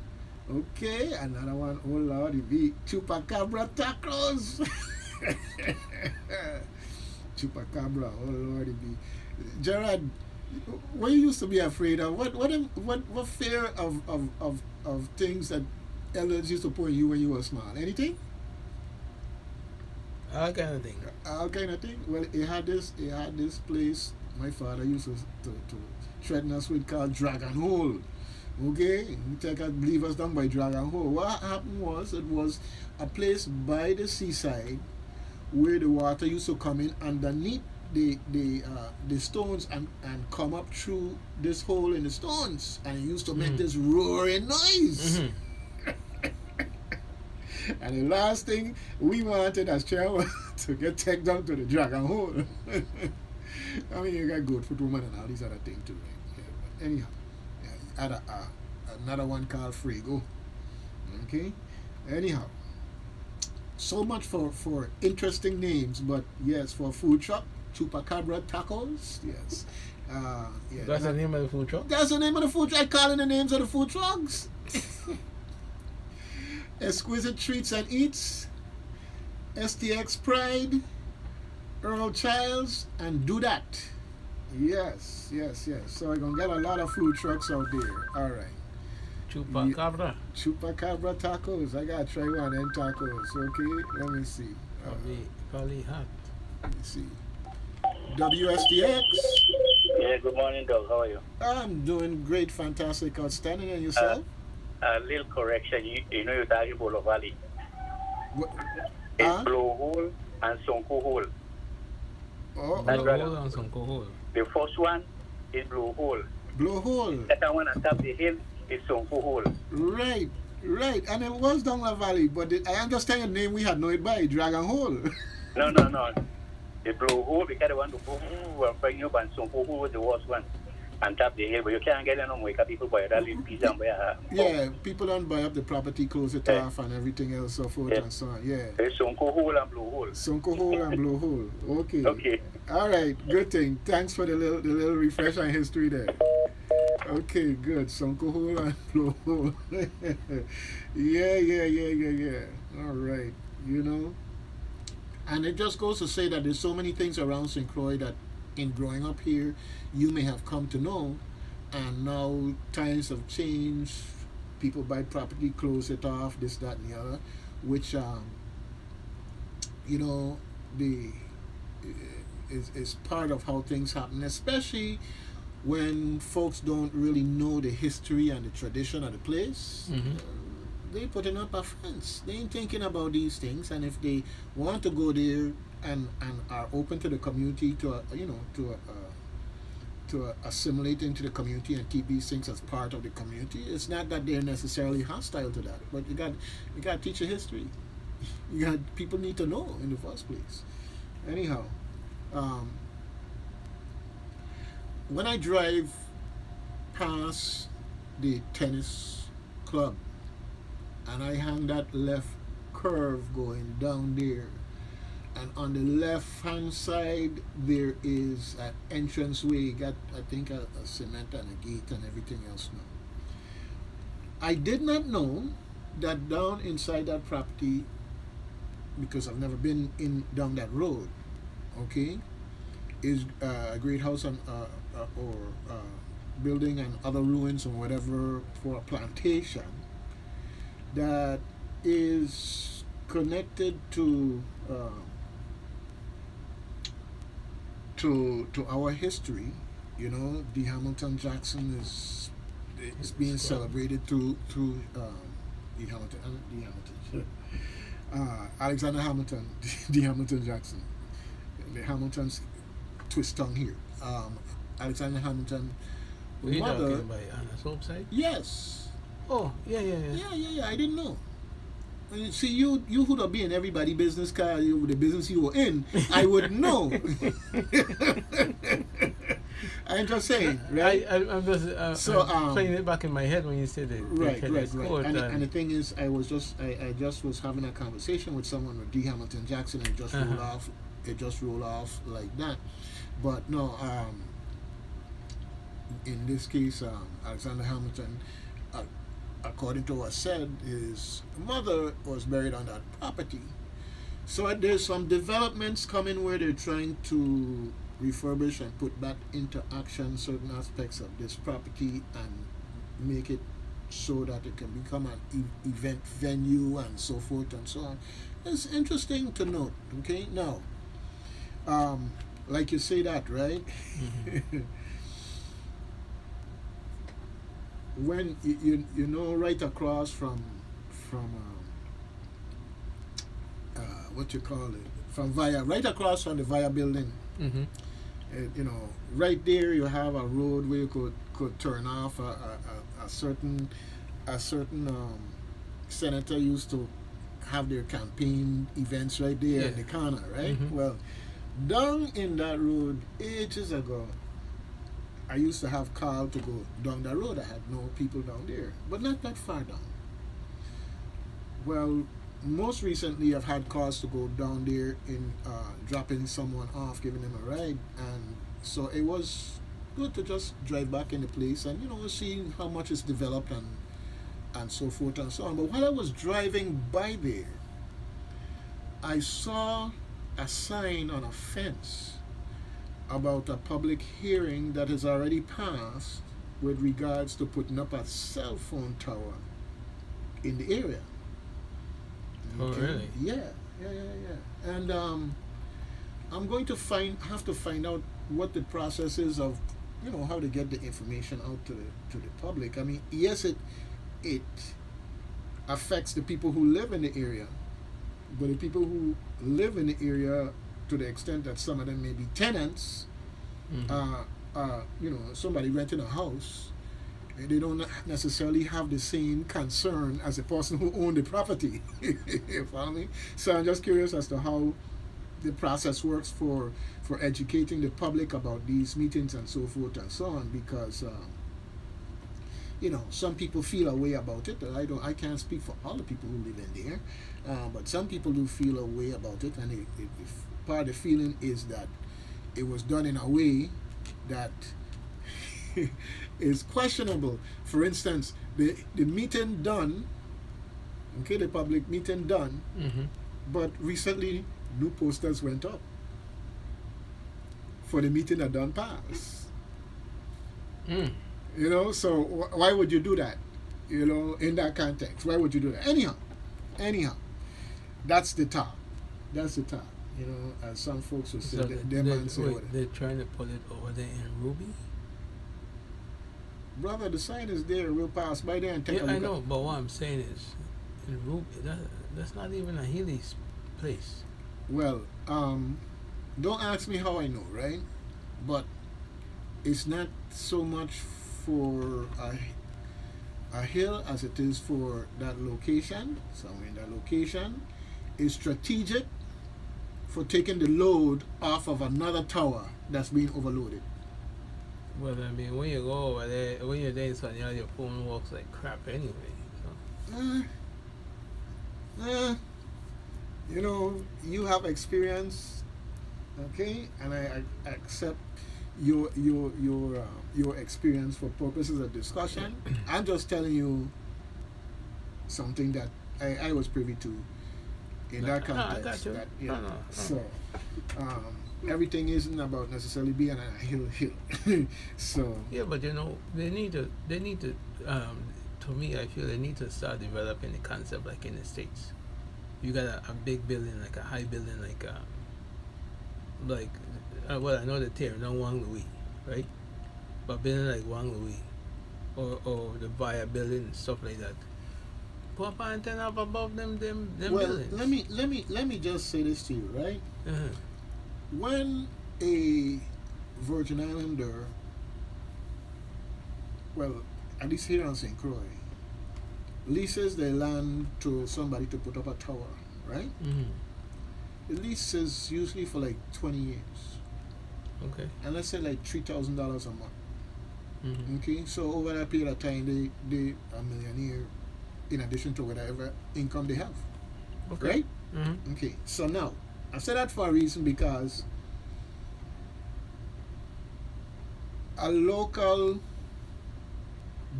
Okay, another one, oh Lord, it be Chupacabra Tacos. Chupacabra, oh Lord, it be. Gerard, what you used to be afraid of? What fear of things that elders used to put in you when you were small? Anything? All kind of thing. All kind of thing. Well, it had this place my father used to threaten us with called Dragon Hole. Okay, leave us down by Dragon Hole. What happened was, it was a place by the seaside where the water used to come in underneath the stones and come up through this hole in the stones, and it used to make this roaring noise. And the last thing we wanted as chairman was to get taken down to the dragon hole. I mean, you got Goatfoot Woman and all these other things too, right? Yeah, but anyhow, yeah, had another one called Frigo. Okay? Anyhow, so much for interesting names, but yes, for food truck, Chupacabra Tacos, yes. Yeah, That's the name of the food truck? that's the name of the food truck. I calling the names of the food trucks. Exquisite Treats and Eats, STX Pride, Earl Childs, and Do That. Yes, yes, yes. So we're gonna get a lot of food trucks out there. All right. Chupacabra. Chupacabra tacos. I gotta try one of them tacos. Okay, let me see. Probably hot. Let me see. WSTX. Yeah, good morning, Doug. How are you? I'm doing great, fantastic, outstanding, and yourself? A little correction. You know you're talking about the valley. What? It's Huh? Blowhole and Sonko Hole. Oh, That's right. Hold on, some cohol. The first one is Blowhole. Blowhole. The second one on top of the hill is Sonko Hole. Right, right. And it was down the valley, but I understand the name we had know it by Dragon Hole. No. The Blowhole, because they want to go and bring you up, and Sonko Hole was the worst one on top of the hill. But you can't get in no more because people buy that little piece and buy a Yeah, people don't buy up the property, close it off, and everything else, so forth and so on. Yeah. It's Sonko Hole and Blowhole. Sonko Hole and Blowhole. Okay. Okay. All right. Good thing. Thanks for the little refresh on history there. Okay, good. Sonko Hole and Blowhole. Yeah. All right. You know. And it just goes to say that there's so many things around St. Croix that in growing up here you may have come to know, and now times have changed. People buy property, close it off, this, that, and the other, which you know, is part of how things happen, especially when folks don't really know the history and the tradition of the place. Mhm. They putting up a fence. They ain't thinking about these things, and if they want to go there and are open to the community to assimilate into the community and keep these things as part of the community, it's not that they're necessarily hostile to that, but you got to teach a history. People need to know in the first place. Anyhow, when I drive past the tennis club and I hang that left curve going down there, and on the left hand side there is an entranceway, got I think a cement and a gate and everything else now. I did not know that down inside that property, because I've never been in down that road, okay, is a great house and or building and other ruins or whatever for a plantation that is connected to our history. You know, the Hamilton Jackson is being celebrated through the Hamilton Alexander Hamilton, the Hamilton Jackson, the Hamiltons twist tongue here. Alexander Hamilton. Were you Mother, talking about Anna's home side? yes. Oh, yeah. Yeah. I didn't know. See, you would have been everybody business car, the business you were in, I would know. I'm just saying, right? I'm just I'm playing it back in my head when you said it. Right. And the thing is, I just was having a conversation with someone with D. Hamilton Jackson, and it just rolled off like that. But no, in this case, Alexander Hamilton, according to what said, his mother was buried on that property. So there's some developments coming where they're trying to refurbish and put back into action certain aspects of this property and make it so that it can become an event venue and so forth and so on. It's interesting to note. Okay, now, like you say that, right? Mm-hmm. When you know, right across from what you call it, from Via, right across from the Via building, Mm-hmm. you know, right there you have a road where you could turn off. A certain senator used to have their campaign events right there Yeah. in the corner, right? Mhm. Well, down in that road ages ago, I used to have Carl to go down the road. I had no people down there, but not that far down. Well, most recently I've had cars to go down there in dropping someone off, giving them a ride, and so it was good to just drive back in the place and see how much it's developed and so forth and so on. But while I was driving by there, I saw a sign on a fence about a public hearing that has already passed with regards to putting up a cell phone tower in the area. Oh, really? Yeah. And I'm going to have to find out what the process is of, how to get the information out to the public. I mean, yes, it affects the people who live in the area, but the people who live in the area, to the extent that some of them may be tenants, somebody renting a house, they don't necessarily have the same concern as the person who owned the property. You follow me? So I'm just curious as to how the process works for educating the public about these meetings and so forth and so on, because some people feel a way about it. I can't speak for all the people who live in there, but some people do feel a way about it, and if part of the feeling is that it was done in a way that is questionable. For instance, the meeting done, okay, the public meeting done, but recently new posters went up for the meeting that done pass. So why would you do that? In that context, why would you do that? Anyhow, that's the talk. As some folks would say, So they're trying to put it over there in Ruby. Brother, the sign is there. We'll pass by there and take a look. I know, but what I'm saying is, in Ruby, that's not even a Healy's place. Well, don't ask me how I know, right? But it's not so much for a hill as it is for that location. Somewhere in that location is strategic for taking the load off of another tower that's being overloaded. Well, I mean, when you go over there, when you're there, so your phone works like crap anyway. So. You have experience, okay, and I accept your experience for purposes of discussion. I'm just telling you something that I was privy to in that context. So everything isn't about necessarily being on a hill. So yeah, but they need to. To me, I feel they need to start developing the concept like in the States. You got a big building, like a high building, well, I know they're tearing down Wang Louis, right? But building like Wang Louis, or the Via building and stuff like that. Put up an antenna up above them well, buildings. let me just say this to you, right? Uh-huh. When a Virgin Islander, well, at least here on St. Croix, leases their land to somebody to put up a tower, right? The lease is usually for like 20 years. Okay. And let's say like $3,000 a month. Mm-hmm. Okay, so over that period of time, they are millionaire in addition to whatever income they have. Okay. Right? Mm-hmm. Okay, so now, I said that for a reason, because a local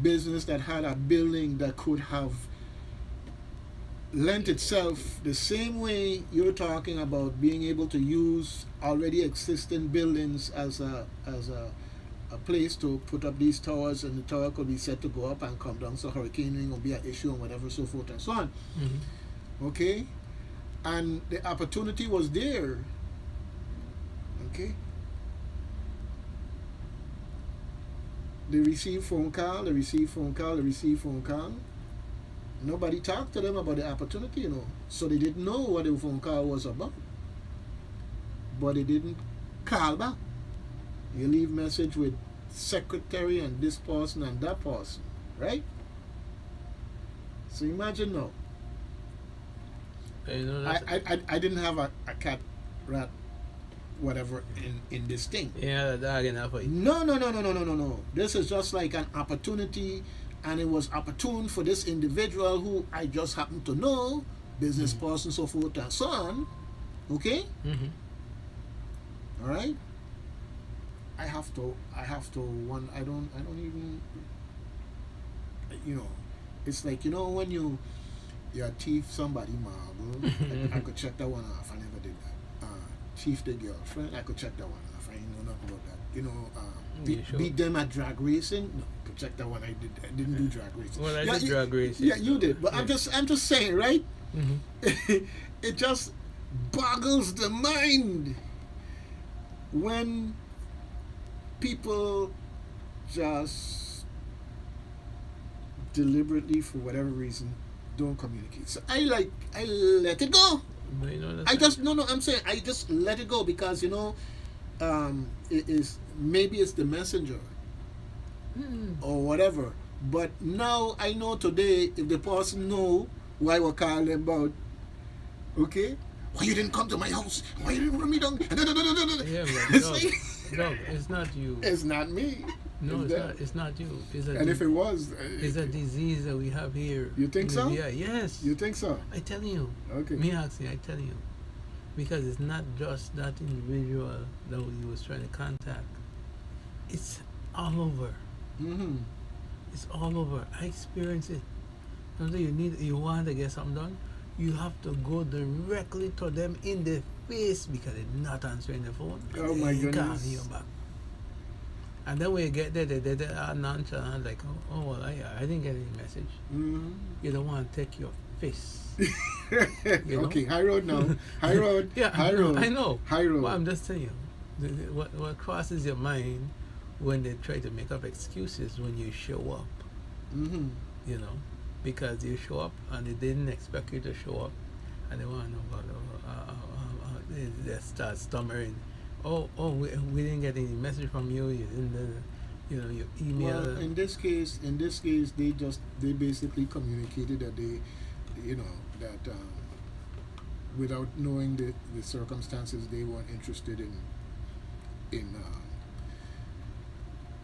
business that had a building that could have lent itself the same way you're talking about being able to use already existing buildings as a place to put up these towers, and the tower could be set to go up and come down, so hurricaning will be an issue and whatever, so forth and so on. Mm-hmm. Okay, and the opportunity was there. Okay, they receive phone call, nobody talked to them about the opportunity, so they didn't know what the phone call was about, but they didn't call back. You leave message with secretary and this person and that person, right? So imagine now, You know, that's, I didn't have a cat, rat, whatever in this thing. yeah, a dog in that fight. No. This is just like an opportunity, and it was opportune for this individual who I just happen to know, business person, so forth and so on. Okay, all right. I have to one. I don't even. You know, it's like, you know, when you thief somebody marble. I could check that one off. I never did that. Thief the girlfriend. I could check that one off. I ain't know nothing about that. You know, sure? beat them at drag racing. No, I could check that one. I didn't do drag racing. Well, I did drag racing. Yeah, you did. But yeah. I'm just saying, right? It just boggles the mind when people just deliberately, for whatever reason, don't communicate. So I let it go. But you know, I'm saying I just let it go because, you know, it is, maybe it's the messenger or whatever. But now I know today, if the person know why we call them about, okay, why you didn't come to my house? Why you didn't run me down? Yeah, but dog, it's not you. It's not me. No, it's not. It's not you. It's a And if it was, it's a disease that we have here. You think so? Yeah. Yes. You think so? I tell you. Okay. Me asking, I tell you, because it's not just that individual that he was trying to contact. It's all over. Mm-hmm. It's all over. I experience it. Sometimes you want to get something done, you have to go directly to them in the face because they're not answering the phone. Oh my They goodness. call you back. And then when you get there, they are nonchalant, like, oh well, I didn't get any message. Mm-hmm. You don't want to take your face. You know? Okay, high road now. High road. Yeah, High road. I know. High road. Well, I'm just telling you, what crosses your mind when they try to make up excuses when you show up, Mm-hmm. you know, because you show up and they didn't expect you to show up, and they want to know about they start stammering. Oh, we didn't get any message from you. You didn't, you know, your email. Well, in this case, they basically communicated that they, you know, that without knowing the circumstances, they weren't interested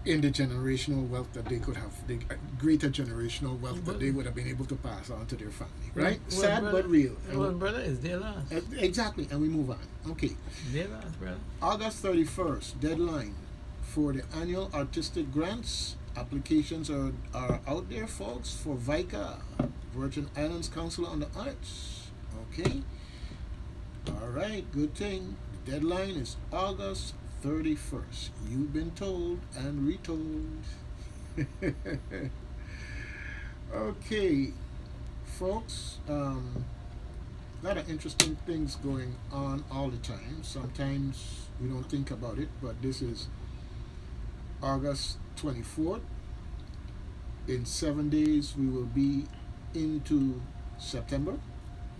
in the generational wealth that they could have, the greater generational wealth that they would have been able to pass on to their family. Right? Well, Sad brother, but real. Well, brother, it's their last. Exactly, and we move on. Okay. Their last, brother. August 31st, deadline for the annual artistic grants. Applications are out there, folks, for VICA, Virgin Islands Council on the Arts. Okay. All right, good thing. The deadline is August 31st. You've been told and retold. Okay, folks. A lot of interesting things going on all the time. Sometimes we don't think about it, but this is August 24th. In 7 days, we will be into September.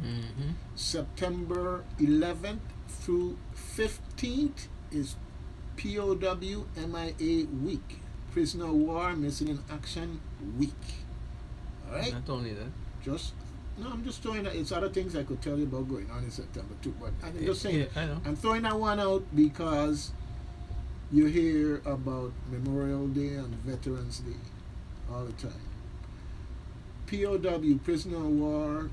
Mm-hmm. September 11th through 15th is POW MIA week, Prisoner of War Missing in Action week. All right. Not only that. I'm just throwing that. It's other things I could tell you about going on in September too, but I'm just saying. Yeah, I know. I'm throwing that one out because you hear about Memorial Day and Veterans Day all the time. POW, Prisoner of War,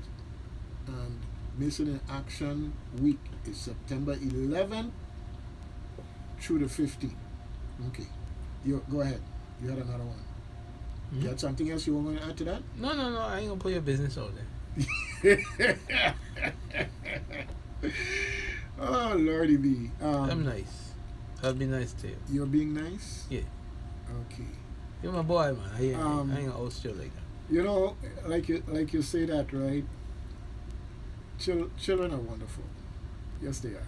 and Missing in Action week is September 11th through the 15th. Okay, you go ahead. You had another one. Hmm? You had something else you were going to add to that? No. I ain't gonna put your business out there. Oh Lordy B. I'm nice. I'll be nice to you. You're being nice? Yeah. Okay. You're my boy, man. I ain't Um, gonna host you like that. You know, like you say that, right? Children are wonderful. Yes, they are.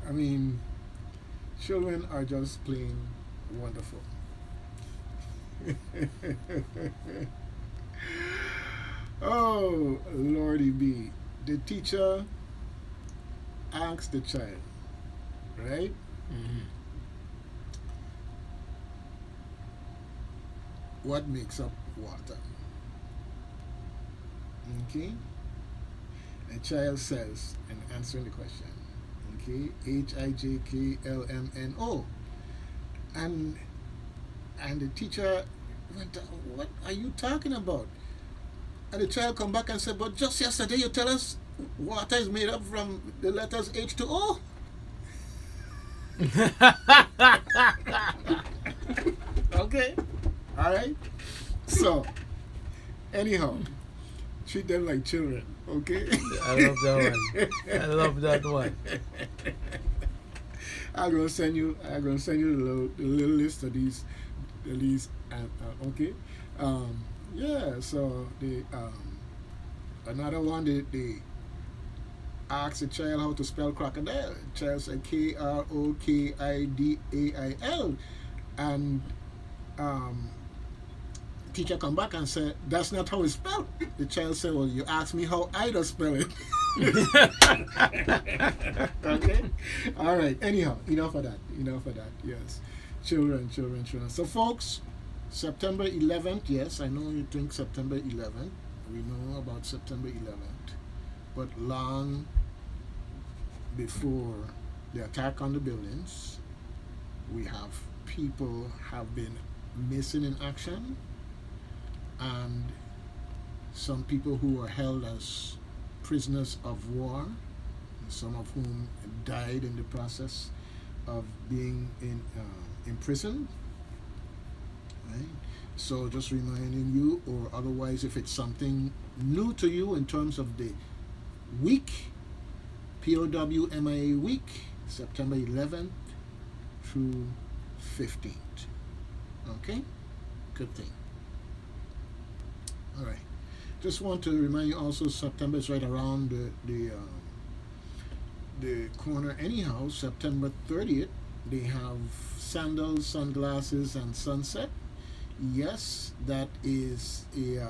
I mean, children are just plain wonderful. Oh, Lordy B. The teacher asks the child, right? Mm-hmm. What makes up water? Okay? The child says, and answering the question. Okay, HIJKLMNO. And the teacher went, what are you talking about? And the child come back and said, but just yesterday you tell us water is made up from the letters H to O. Okay, all right. So, anyhow, treat them like children. Okay. I love that one. I love that one. I'm gonna send you the little list of these, okay. Yeah. So the another one they asked the child how to spell crocodile. The child said KROKIDAIL, and teacher come back and said that's not how it's spelled. The child said, well, you asked me how I don't spell it. Okay, all right. Anyhow, enough of that. Yes, children. So folks, September 11th. Yes, I know you think September 11th. We know about September 11th, but long before the attack on the buildings, we have people have been missing in action, and some people who were held as prisoners of war, some of whom died in the process of being imprisoned. Right? So just reminding you, or otherwise if it's something new to you in terms of the week, POW MIA week, September 11th through 15th. Okay? Good thing. All right. Just want to remind you also, September is right around the corner. Anyhow, September 30th, they have sandals, sunglasses, and sunset. Yes, that is a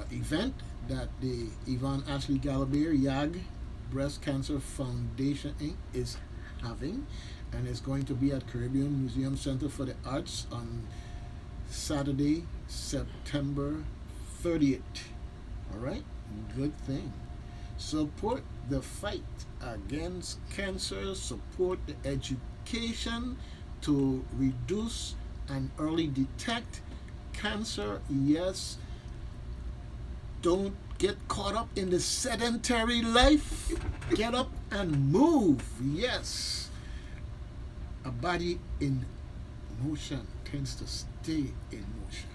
event that the Yvonne Ashley Gallagher YAG Breast Cancer Foundation Inc. is having, and it's going to be at Caribbean Museum Center for the Arts on Saturday, September 30th. All right, good thing. Support the fight against cancer, support the education to reduce and early detect cancer. Yes, don't get caught up in the sedentary life. Get up and move. Yes, a body in motion tends to stay in motion.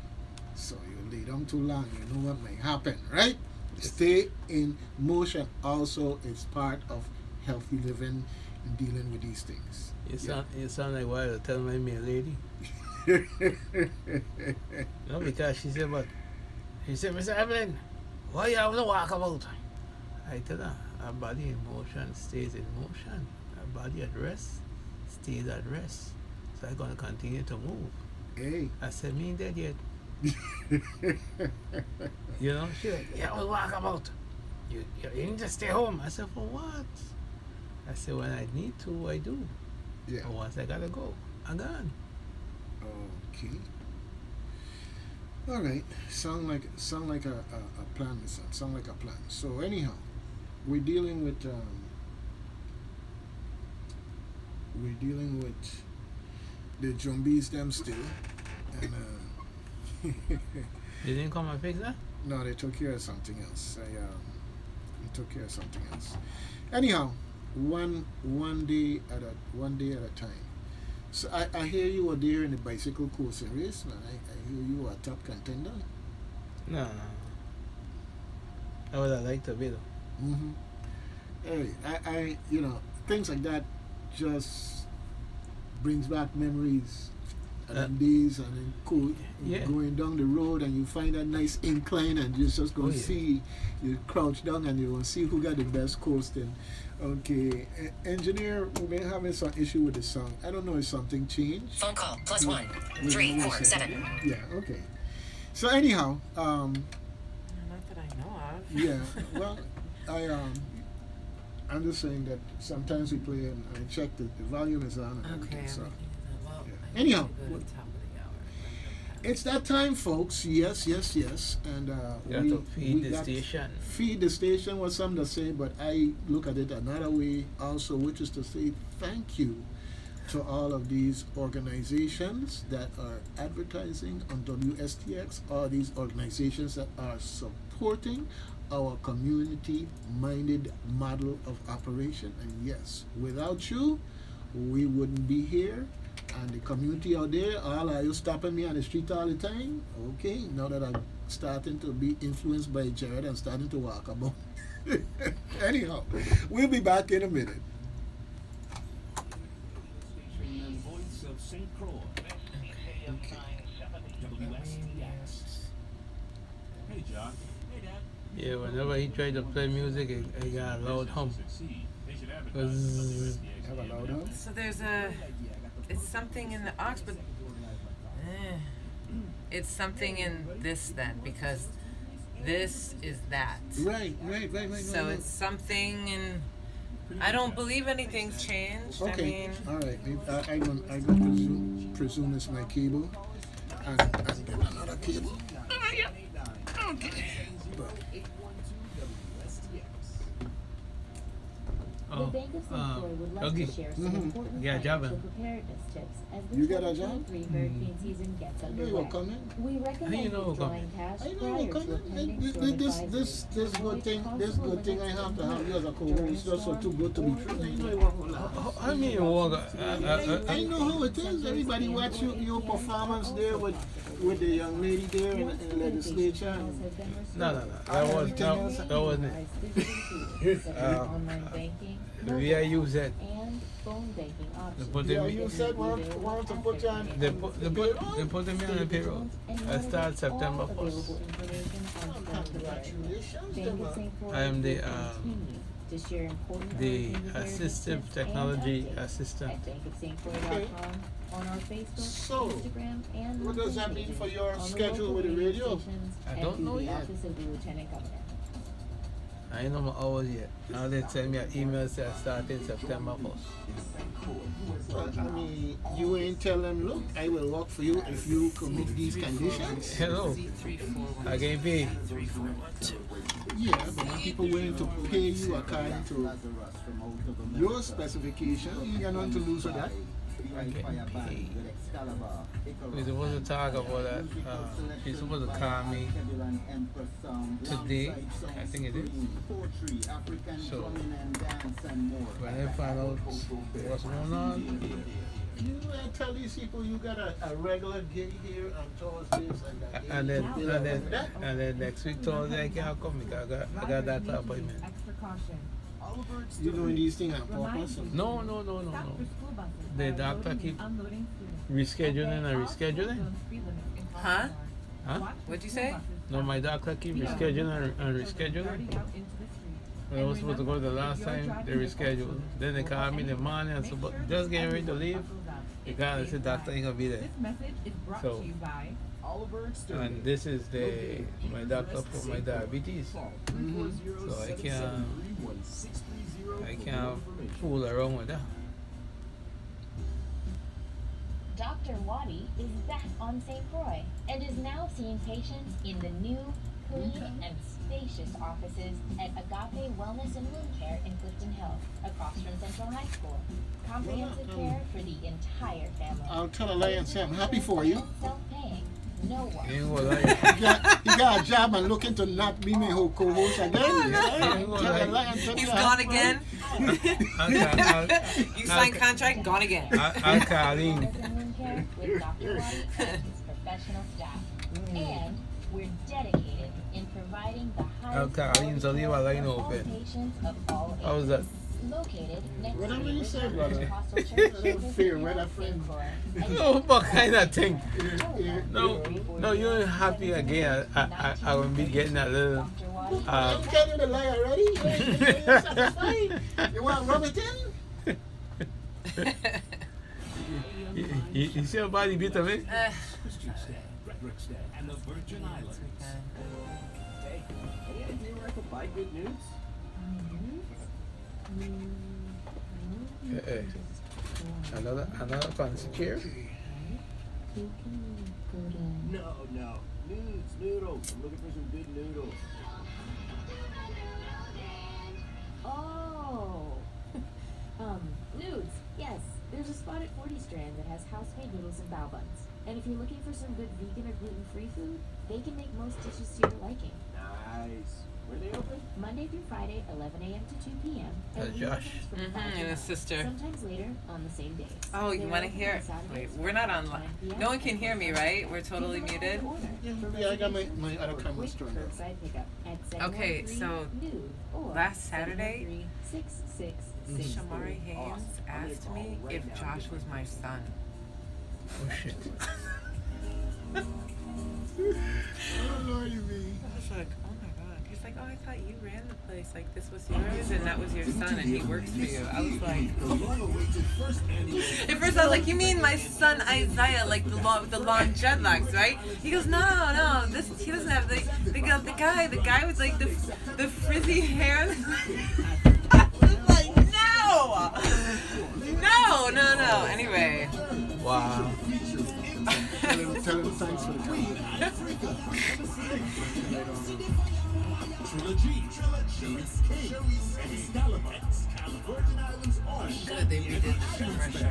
So you lay down too long, you know what may happen, right? Stay in motion also is part of healthy living and dealing with these things. You sound like what I tell my maid lady. No, because she said, Mr. Evelyn, why you have to walk about? I tell her, our body in motion stays in motion. Our body at rest stays at rest. So I'm going to continue to move. Hey. I said, me ain't dead yet. You know, she like, yeah, we'll walk about. You need to stay home. I said, for what? I said, when I need to, I do. Yeah. But once I gotta go, I'm gone. Okay. All right. Sound like a plan, my son. Sound like a plan. So anyhow, we're dealing with the zombies them still, and They didn't come and fix that? no, they took care of something else. They took care of something else. Anyhow, one day at a time. So I hear you were there in the bicycle course and race, man. I hear you were a top contender. No. I would have liked to be though. Mm-hmm. Hey, I things like that just brings back memories of them days, and then going down the road and you find that nice incline and you just go see, you crouch down and you will see who got the best coasting. Okay, engineer, we've been having some issue with the song. I don't know if something changed. Phone call +1 347. Yeah, okay. So anyhow, Not that I know of. yeah, well, I'm just saying that sometimes we play and I check that the volume is on. And Okay, everything, so. everything is well. Yeah. I Anyhow, need to go to the top of the hour. It's that time, folks. Yes, yes, yes. And You have to feed the got station. feed the station was something to say, but I look at it another way also, which is to say thank you to all of these organizations that are advertising on WSTX, all these organizations that are supporting our community minded model of operation. And yes, without you, we wouldn't be here. And the community out there, all of you stopping me on the street all the time. Okay, now that I'm starting to be influenced by Jared and starting to walk about. Anyhow, we'll be back in a minute. Voice of St. Croix. WSTX. Hey, John. Hey, Dad. Yeah, whenever he tried to play music, it got a loud hum. Buzz. Have a loud house? So there's it's something in the ox, but it's something in this then, because this is that. Right. So it's something in. I don't believe anything's changed. Okay. I mean, All right. I go presume it's my cable. And get another cable. Okay. Oh, The Bank of St. Croix would like okay. to share some important Yeah, job. financial preparedness tips as the You got a job? 2023 hurricane season gets I know underway. you're coming. We recommend How you know we're withdrawing cash I know prior you're to a pending storm coming. This advisory. good thing. This Possible good thing I limits have to on have you as a during co-host. It's just so storm too good to be or true. I know emergency. you want to laugh. I mean, walk. I know how it is. Everybody watch your performance there with the young lady there in the legislature. No. That wasn't it. Online banking, We are use it. and phone banking options. Put Yeah, them, you said want to put you on. they put me on the payroll. I start September 1st. Congratulations. I am the assistive technology assistant. On our Facebook, So, Instagram, and what does LinkedIn that mean pages, for your on the schedule local with the radio? stations, I and don't through know the yet. Office of the Lieutenant Governor. I ain't know my hours yet. Now they send me an email say I start in September 1st. Well, I mean, you ain't tell them, look, I will work for you if you commit these conditions. Hello. I get paid. Yeah, but when people willing to pay you according to your specification, you ain't got nothing to lose with that. We're supposed to talk about that. She's supposed to call me today. I think it is. So when I find out what's going on, You tell these people you got a regular gig here on Thursdays and that and then next week Thursday I can't come because I got that appointment. you doing these things on purpose? No. The doctor keep rescheduling and rescheduling. huh? Huh? What'd you say? No, my doctor keep rescheduling and rescheduling. When I was supposed to go the last time, they rescheduled. Then they called me in the morning and said, but just getting ready to leave. They called and said, doctor ain't gonna be there. So, and this is my doctor for my diabetes. So I can't fool around with that. Dr. Waddy is back on St. Croix and is now seeing patients in the new, clean, and spacious offices at Agape Wellness and Wound Care in Clifton Hill, across from Central High School. Comprehensive care for the entire family. I'll tell a lie and say I'm happy for you. Self-paying. No one. Ain't gonna lie. He got a job and looking to not be my whole co-host again. Tell a lie and say He's I'm gone happy. again. You signed contract, gone again. I'll call in. Wellness and Wound Care with Dr. Waddy and his professional staff. And we're dedicated in providing the highest Carlene, so leave a line for all open. patients of all How was ages. that? Located next Whatever to you the say, Richmond brother. Pentecostal Church, Little fear, Clifton right, Hill, that friend? St. Croix. And No, what kind of thing? Don't No, you're happy again. I will be getting a little. Dr. Waddy I'm telling you the lie already. You're satisfied? You want to rub it in? You see your body beat of it? And the Virgin Islands. Hey, any idea where I could buy good news? Another fancy chair. You can go to. No. Noodles. I'm looking for some good noodles. Oh! Nudes. Yes, there's a spot at 40 Strand that has house-made noodles and bao buns. And if you're looking for some good vegan or gluten-free food, they can make most dishes to your liking. Nice. Where they open? Monday through Friday, 11 a.m. to 2 p.m. That's Josh. from Mhm, 5 to and his 9. sister. Sometimes later on the same days. Oh, you They're want to open hear? on Saturdays Wait, from we're not 5 on. to 9 p.m. No one can hear me, right? We're totally Give them a muted. call to order for Yeah, I got my reservations other or cameras quick turned on. curbside pickup at Okay, 713 so Nude or last Saturday, 713-666. Shamari Haynes asked me if Josh was my son. Oh shit. Oh, Lordy me. I was like, oh my god. He's like, oh, I thought you ran the place. Like, this was yours and that was your son and he works for you. I was like, at first I was like, you mean my son Isaiah, like the long dreadlocks, right? He goes, no, he doesn't have the guy with like the frizzy hair. I was like, no. Anyway. Wow. Tell him thanks for the camera. Good, they redid the commercial.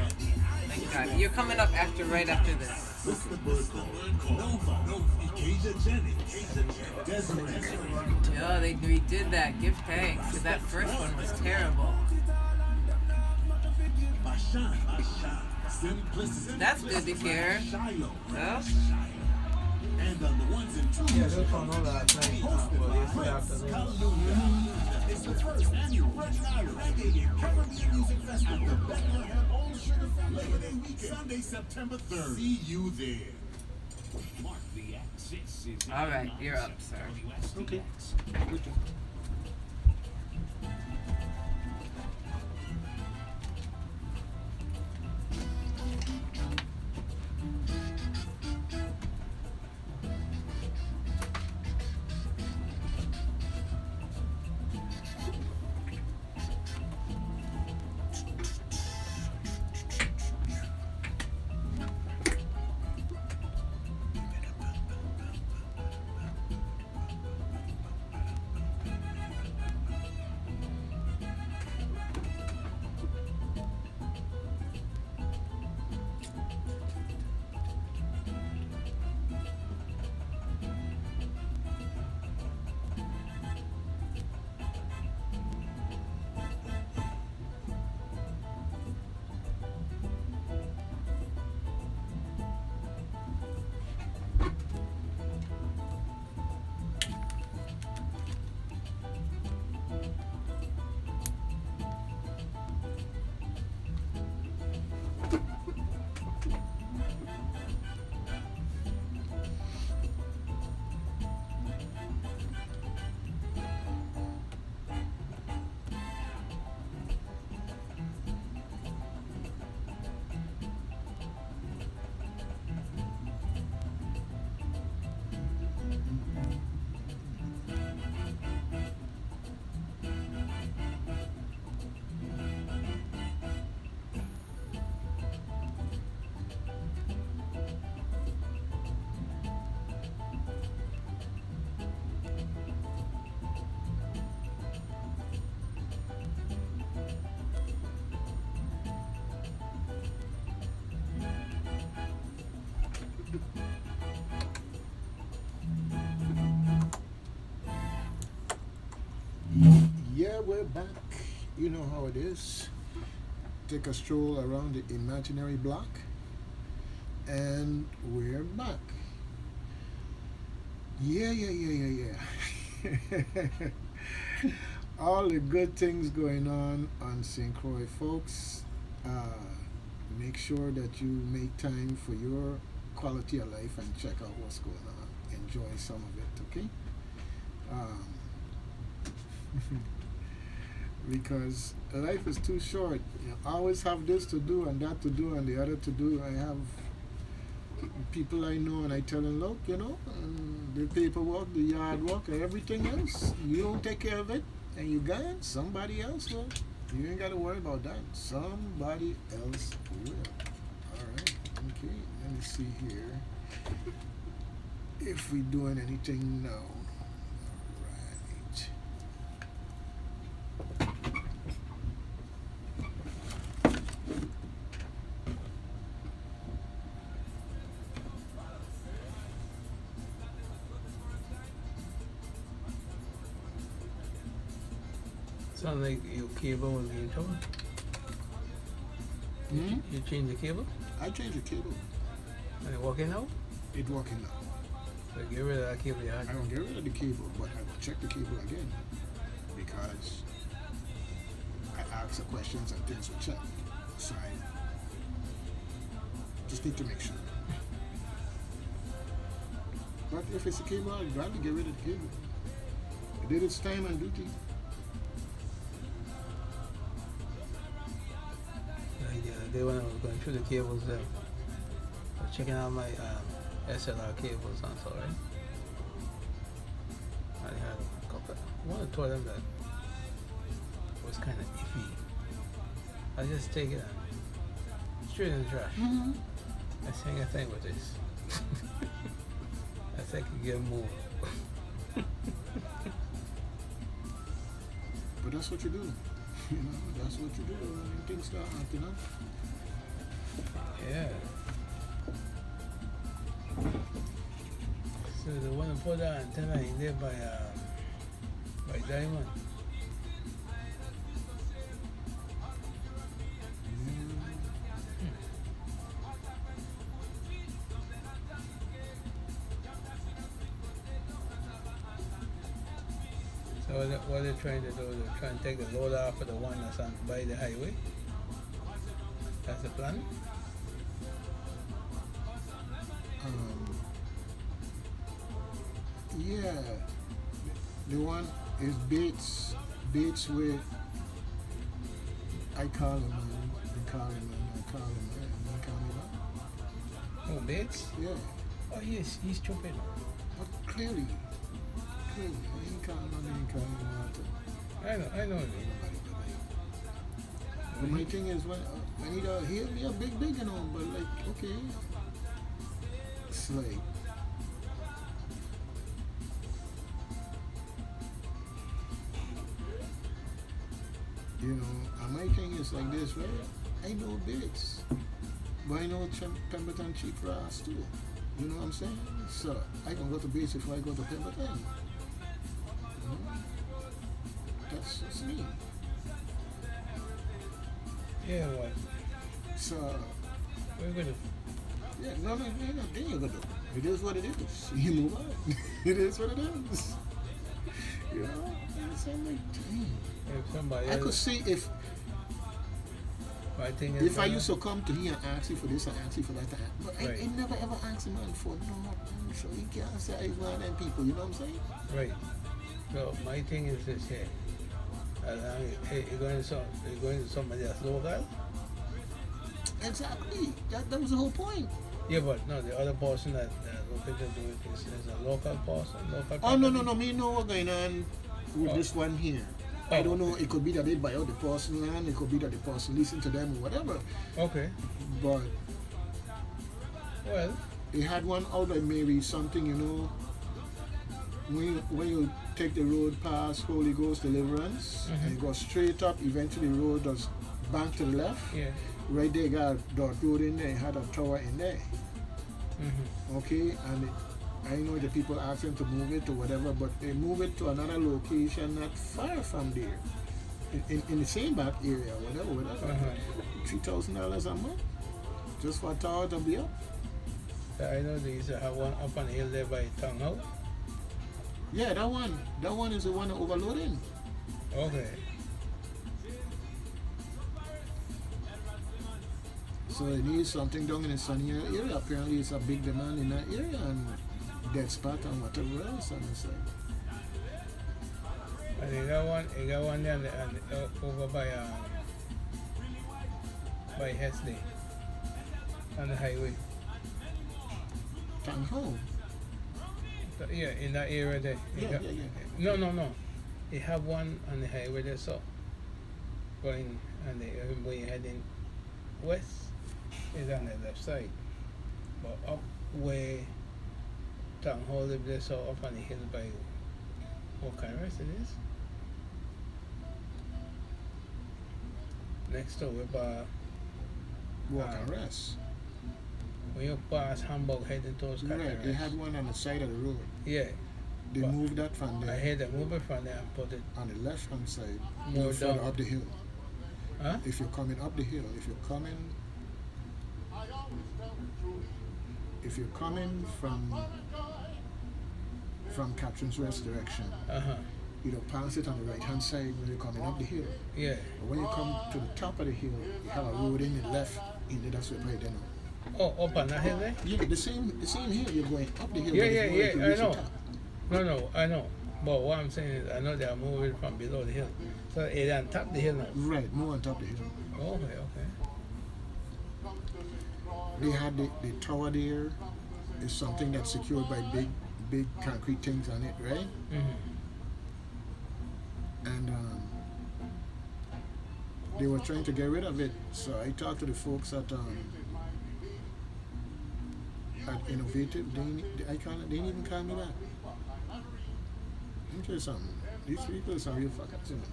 Thank God. You're coming up right after this. Yeah, they redid that. Give thanks, because that first one was terrible. That's good to hear. Yeah? Yeah, they'll come over last night. Well, yesterday afternoon. It's the first annual Virgin Islands Reggae Caribbean Music Festival at Bethlehem Old Sugar Fat Labor Day weekend, Sunday, September 3rd. See you there. Mark the access is All right, you're up, sir. Okay. Good job. Yeah, we're back. You know how it is. Take a stroll around the imaginary block. And we're back. Yeah. All the good things going on St. Croix, folks. Make sure that you make time for your quality of life and check out what's going on. Enjoy some of it, okay? Because life is too short. You always have this to do and that to do and the other to do. I have people I know and I tell them, look, the paperwork, the yard work, and everything else, you don't take care of it and you got it, somebody else will. You ain't got to worry about that. Somebody else will. All right. Okay, let me see here. If we doing anything now. Right. Sound like your cable was being trouble. Hmm? You changed the cable I changed the cable. and it working out? It working now. So get rid of that cable you had. I don't get rid of the cable, but I will check the cable again because I asked the questions and things were checked. So I just need to make sure. But if it's a cable, I'd rather get rid of the cable. It did its time and duty. The other day when I was going through the cables, I was checking out my SLR cables and so, right? I had a couple. One or two of them that was kind of iffy. I just take it and straight in the trash. Mm-hmm. I sang a thing with this. I think I can get more. But that's what you do. You know, that's what you do when things start acting up. Yeah. So the one that put that antenna in there by Diamond. So what they're trying to do, they're trying to take the load off of the one that's on by the highway. That's the plan. Yeah, the one is Bates with, I call him, man. I call him, man. I call him, man. You call me, man? Oh, Bates? Yeah, Oh, yes, he's stupid. but clearly, I ain't calling him, nothing. I know him. But my thing is, when he'll be a big, you know, but like, okay. It's like, you know, and my thing is like this, right? I know Bates, but I know Pemberton cheap for us too. You know what I'm saying? So I can go to Bates before I go to Pemberton. You know? That's just me. Yeah, what? So, We're gonna. yeah, no, ain't nothing you gonna do. It is what it is. You move on. It is what it is. You know? It's like, dang. If somebody I could else, see if my thing is, I used to come to here and ask you for this and ask you for that, but I Right. never ever asked a man for no, so he can't say he's one of them people, you know what I'm saying? right. So my thing is this here. Hey, you're going to somebody else local? Exactly. That was the whole point. Yeah, but no, the other person that looking to do it is a local person, local. Oh no, company. me know what's going on with Oh. this one here. I Oh, don't know, it could be that they buy out the person land, it could be that the person listen to them or whatever. Okay. But Well, they had one out of maybe something, you know, when you take the road past Holy Ghost Deliverance and you go straight up, eventually the road does bank to the left. yeah. Right there, got that road in there, it had a tower in there. Mm-hmm. Okay, and I know the people asked them to move it or whatever, but they move it to another location not far from there. In the same back area, whatever. $3,000 a month just for a tower to be up. So I know they used to have one up on the hill there by Town House. Yeah, that one is the one overloading. Okay. So it needs something down in the sunnier area. Apparently it's a big demand in that area and dead spot and whatever else on the side. And they got one there over by Hesley on the highway. Town home. So, yeah, in that area there. Yeah. No. They have one on the highway there, so going and when you're heading west is on the left side. But up where Town Hall live there, so up on the hill by what kind of rest it is? Next door by Walk and rest. when you pass Hamburg heading towards Right, Cataract. they had one on the side of the road. Yeah. They But moved that from I there had to move it from there and put it on the left hand side, more further down. up the hill. Huh? If you're coming up the hill, if you're coming from Captain's Rest direction, Uh-huh. you don't pass it on the right hand side when you're coming up the hill. Yeah. But when you come to the top of the hill, you have a road in the left, in the that's right there now. Oh, up on that hill there? Yeah, the same hill, you're going up the hill. Yeah, but yeah, it's more yeah, like you I reach the know. top. No, I know. But what I'm saying is I know they are moving from below the hill. So it's on top of the hill now. Right, more on top of the hill. Oh, okay. They had the tower there. Is something that's secured by big concrete things on it, right? Mm-hmm. And they were trying to get rid of it. So I talked to the folks at Innovative. They didn't even call me back. Let me tell you something. These people are some real fuckers, you know.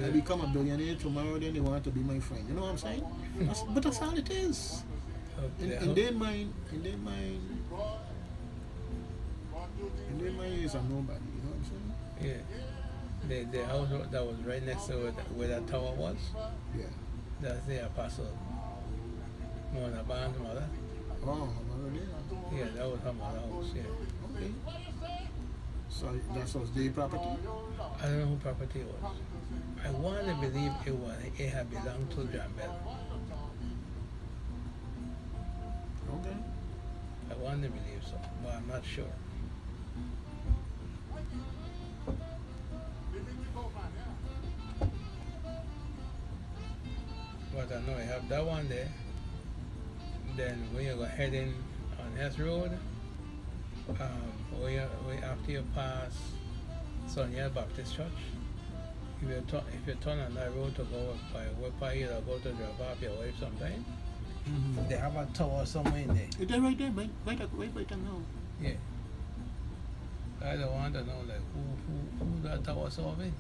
I become a billionaire tomorrow, then they want to be my friend. You know what I'm saying? But that's all it is. In their mind, is a nobody. You know what I'm saying? Yeah. The house that was right next to where that tower was, Yeah. that's the Apostle Mona Barnes' mother. Oh, her mother there. Yeah, that was her mother's house, yeah. Okay. So that was their property. I don't know who property it was. I want to believe it had belonged to John Bell. Okay. I want to believe so, but I'm not sure. But I know I have that one there. Then when you go heading on Hess Road, after you pass Sonia Baptist Church, if you turn on that road to go by Whippa or go to drop off your wife sometime, they have a tower somewhere in there. Is that right there, right now? Yeah. I don't want to know like who that tower serving.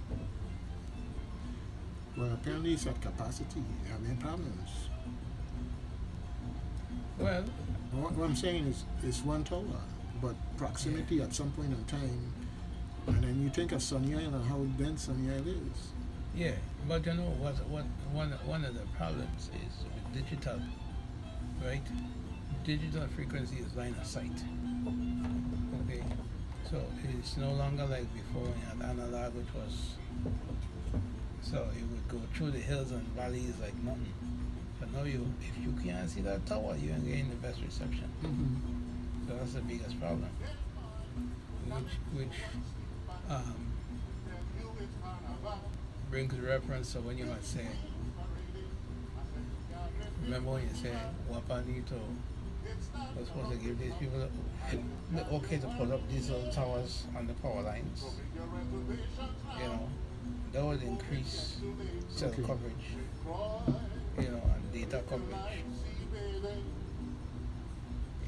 Well, apparently it's at capacity. They're having problems. Well, What I'm saying is, it's one tower, but proximity at some point in time, and then you think of Sunny Isle and how dense Sunny Isle is. yeah, but you know what one of the problems is with digital, right? Digital frequency is line of sight. Okay, so it's no longer like before when you had analog, which was so it would go through the hills and valleys like nothing. But now if you can't see that tower, you ain't getting the best reception. Mm-hmm. So that's the biggest problem. Which brings reference to when you had said, remember when you said Wapanito was supposed to give these people okay to put up these little towers on the power lines. You know, that would increase cell coverage, you know, and data coverage.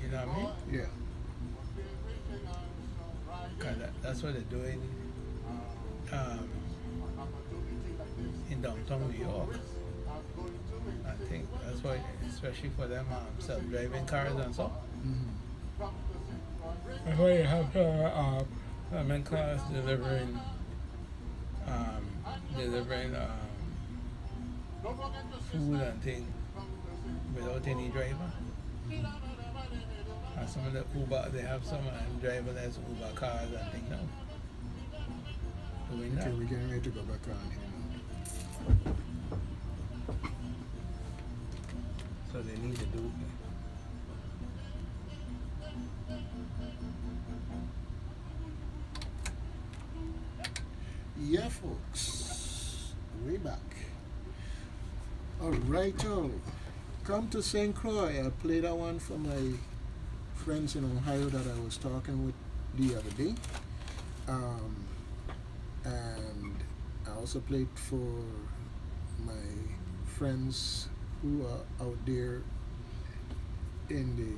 You know what I mean? Yeah. That's what they're doing in downtown New York. I think that's why, especially for them self-driving cars and so. Mm-hmm. That's why you have cars delivering food and things without any driver. And some of the Uber, they have some driverless Uber cars and things now. Doing that. Okay, we're getting ready to go back around here now. So they need to do Yeah, folks. Way back. Alrighto. Come to St. Croix. I played that one for my friends in Ohio that I was talking with the other day. And I also played for my friends who are out there in the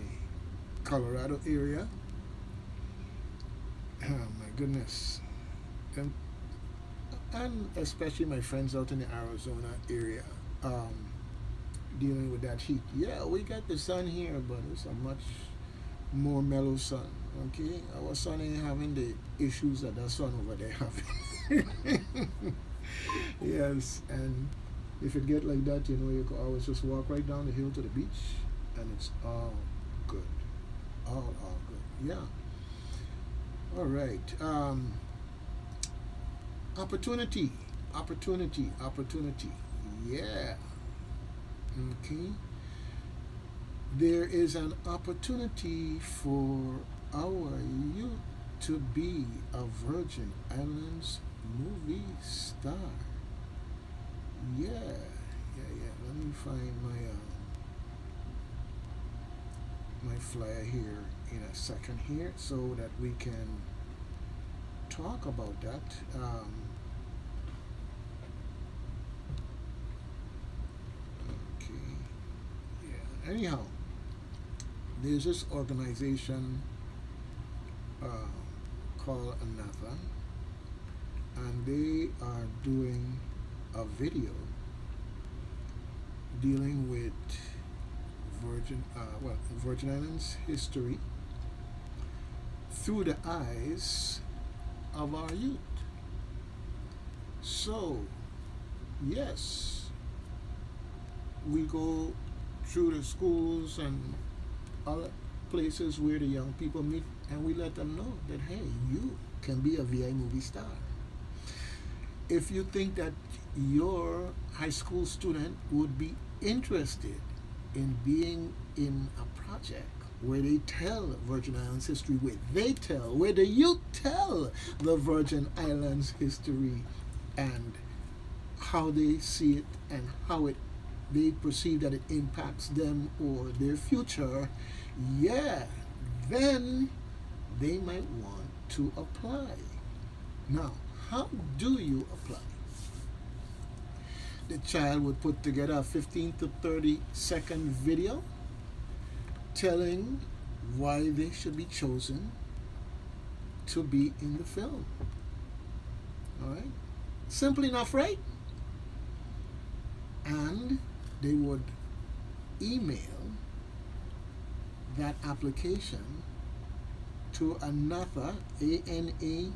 Colorado area. Oh my goodness. And especially my friends out in the Arizona area, dealing with that heat. Yeah, we got the sun here, but it's a much more mellow sun. Okay, our sun ain't having the issues that sun over there having. Yes, and if it get like that, you know, you can always just walk right down the hill to the beach, and it's all good, all good. Yeah. All right. Opportunity. Yeah. Okay. There is an opportunity for our youth to be a Virgin Islands movie star. Yeah. Let me find my flyer here in a second here so that we can talk about that. Okay. Yeah. Anyhow, there's this organization called Another, and they are doing a video dealing with Virgin Islands history through the eyes of our youth. So, yes, we go through the schools and other places where the young people meet, and we let them know that, hey, you can be a VI movie star. If you think that your high school student would be interested in being in a project where they tell Virgin Islands history, where the youth tell the Virgin Islands history and how they see it and how they perceive that it impacts them or their future, yeah, then they might want to apply. Now, how do you apply? The child would put together a 15 to 30-second video telling why they should be chosen to be in the film. All right? Simple enough, right? And they would email that application to Another, ANATHA,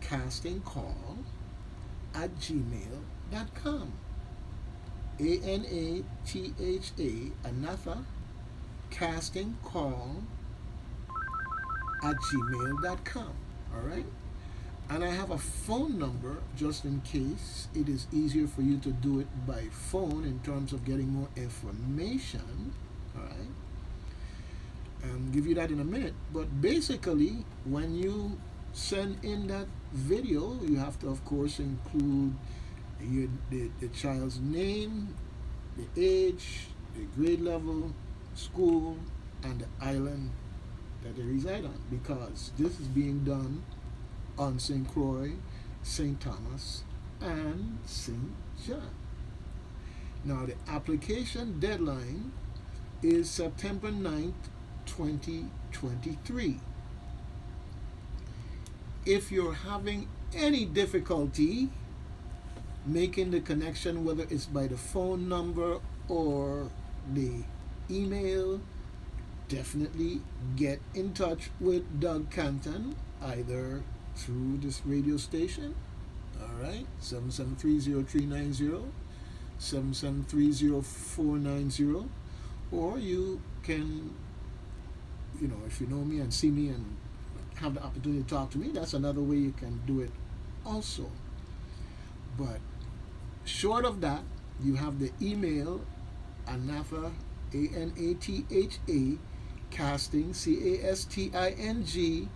casting call at gmail.com. ANATHA, Another, casting call at gmail.com. All right? And I have a phone number just in case it is easier for you to do it by phone in terms of getting more information. All right? I'll give you that in a minute. But basically, when you send in that video, you have to, of course, include the child's name, the age, the grade level, school, and the island that they reside on, because this is being done on St. Croix, St. Thomas, and St. John. Now, the application deadline is September 9th, 2023. If you're having any difficulty making the connection, whether it's by the phone number or the email, definitely get in touch with Doug Canton, either through this radio station, all right, 773-0390, 773-0490, or you can, you know, if you know me and see me and have the opportunity to talk to me, that's another way you can do it also. But short of that, you have the email, Anatha, ANATHA, casting, CASTING,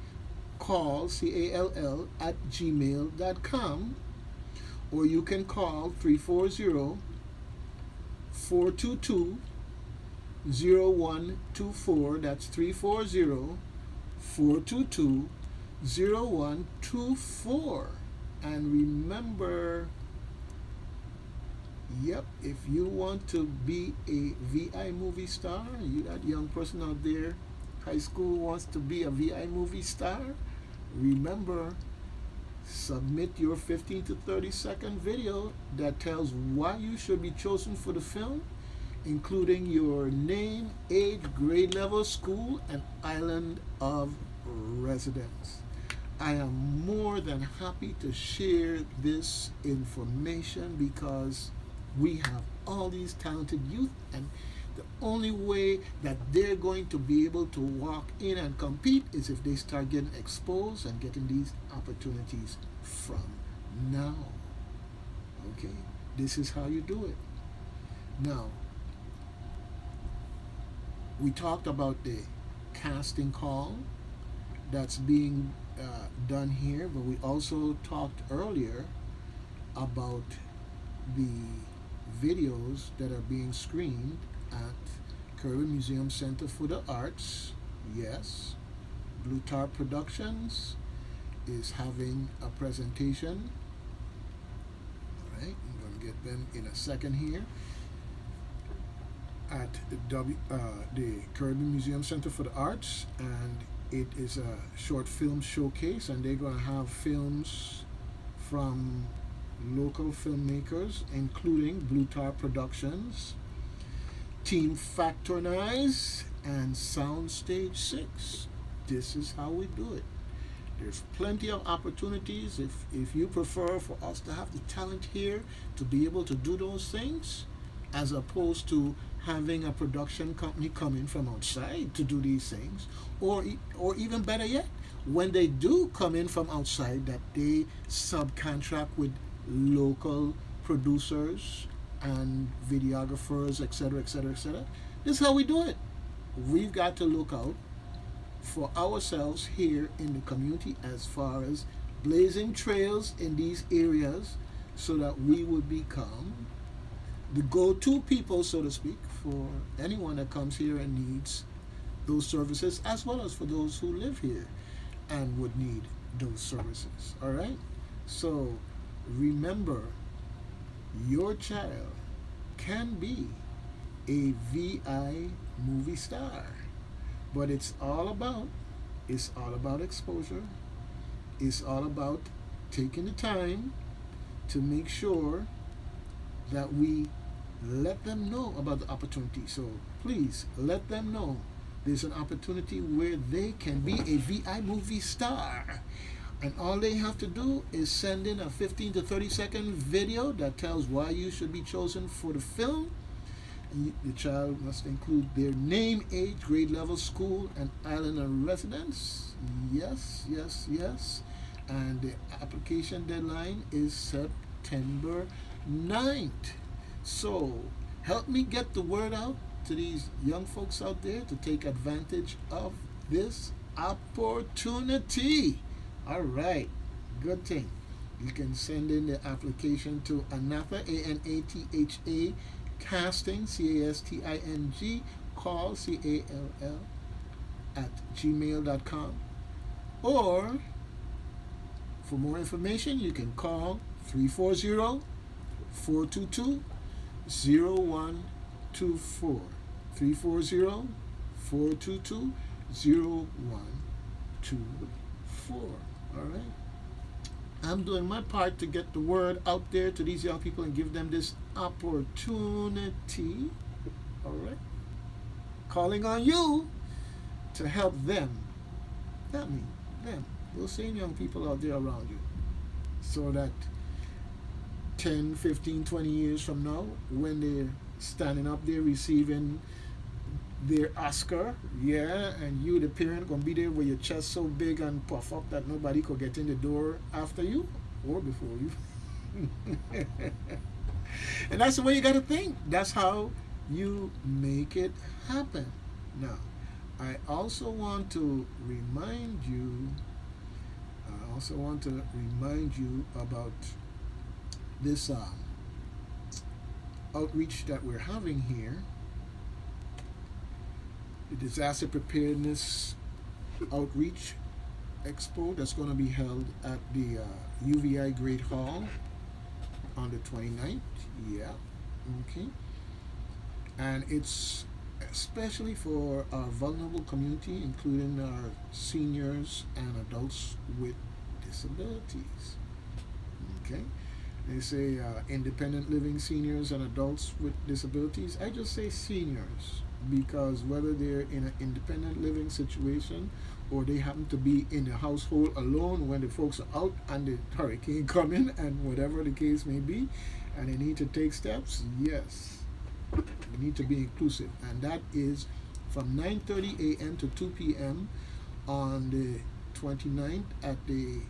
call, CALL, at gmail.com, or you can call 340-422-0124. That's 340-422-0124. And remember, Yep, if you want to be a VI movie star, you that young person out there, high school wants to be a VI movie star, remember, submit your 15 to 30-second video that tells why you should be chosen for the film, including your name, age, grade level, school, and island of residence. I am more than happy to share this information because we have all these talented youth, and the only way that they're going to be able to walk in and compete is if they start getting exposed and getting these opportunities from now. Okay, this is how you do it. Now, we talked about the casting call that's being done here, but we also talked earlier about the videos that are being screened at Kerwin Museum Center for the Arts. Yes, Blue Tar Productions is having a presentation. All right, I'm going to get them in a second here at the Caribbean Museum Center for the Arts, and it is a short film showcase, and they're going to have films from local filmmakers, including Blue Tar Productions, Team Factornize, and Soundstage 6. This is how we do it. There's plenty of opportunities if you prefer for us to have the talent here to be able to do those things, as opposed to having a production company come in from outside to do these things, or even better yet, when they do come in from outside, that they subcontract with local producers and videographers, etc., etc., etc. This is how we do it. We've got to look out for ourselves here in the community as far as blazing trails in these areas, so that we would become the go-to people, so to speak, for anyone that comes here and needs those services, as well as for those who live here and would need those services. All right? So remember, your child can be a VI movie star, but it's all about exposure. It's all about taking the time to make sure that we let them know about the opportunity. So please let them know there's an opportunity where they can be a VI movie star, and all they have to do is send in a 15 to 30-second video that tells why you should be chosen for the film. And the child must include their name, age, grade level, school, and island of residence. Yes, yes, yes. And the application deadline is September 9th. So help me get the word out to these young folks out there to take advantage of this opportunity. All right, good thing. You can send in the application to Anatha, ANATHA, casting, CASTING, call, CALL, at gmail.com. Or for more information, you can call 340-422-0124. 340-422-0124. All right. I'm doing my part to get the word out there to these young people and give them this opportunity. All right. Calling on you to help them. Not me, them. Those same young people out there around you. So that 10, 15, 20 years from now, when they're standing up there receiving their Oscar, yeah, and you, the parent, gonna be there with your chest so big and puff up that nobody could get in the door after you or before you. And that's the way you gotta think. That's how you make it happen. Now, I also want to remind you about this outreach that we're having here, the Disaster Preparedness Outreach Expo that's going to be held at the UVI Great Hall on the 29th. Yeah, Okay, and it's especially for our vulnerable community, including our seniors and adults with disabilities. Okay, they say independent living seniors and adults with disabilities. I just say seniors because whether they're in an independent living situation or they happen to be in the household alone when the folks are out and the hurricane coming and whatever the case may be, and they need to take steps, yes, we need to be inclusive, and that is from 9:30 a.m. to 2 p.m. on the 29th at the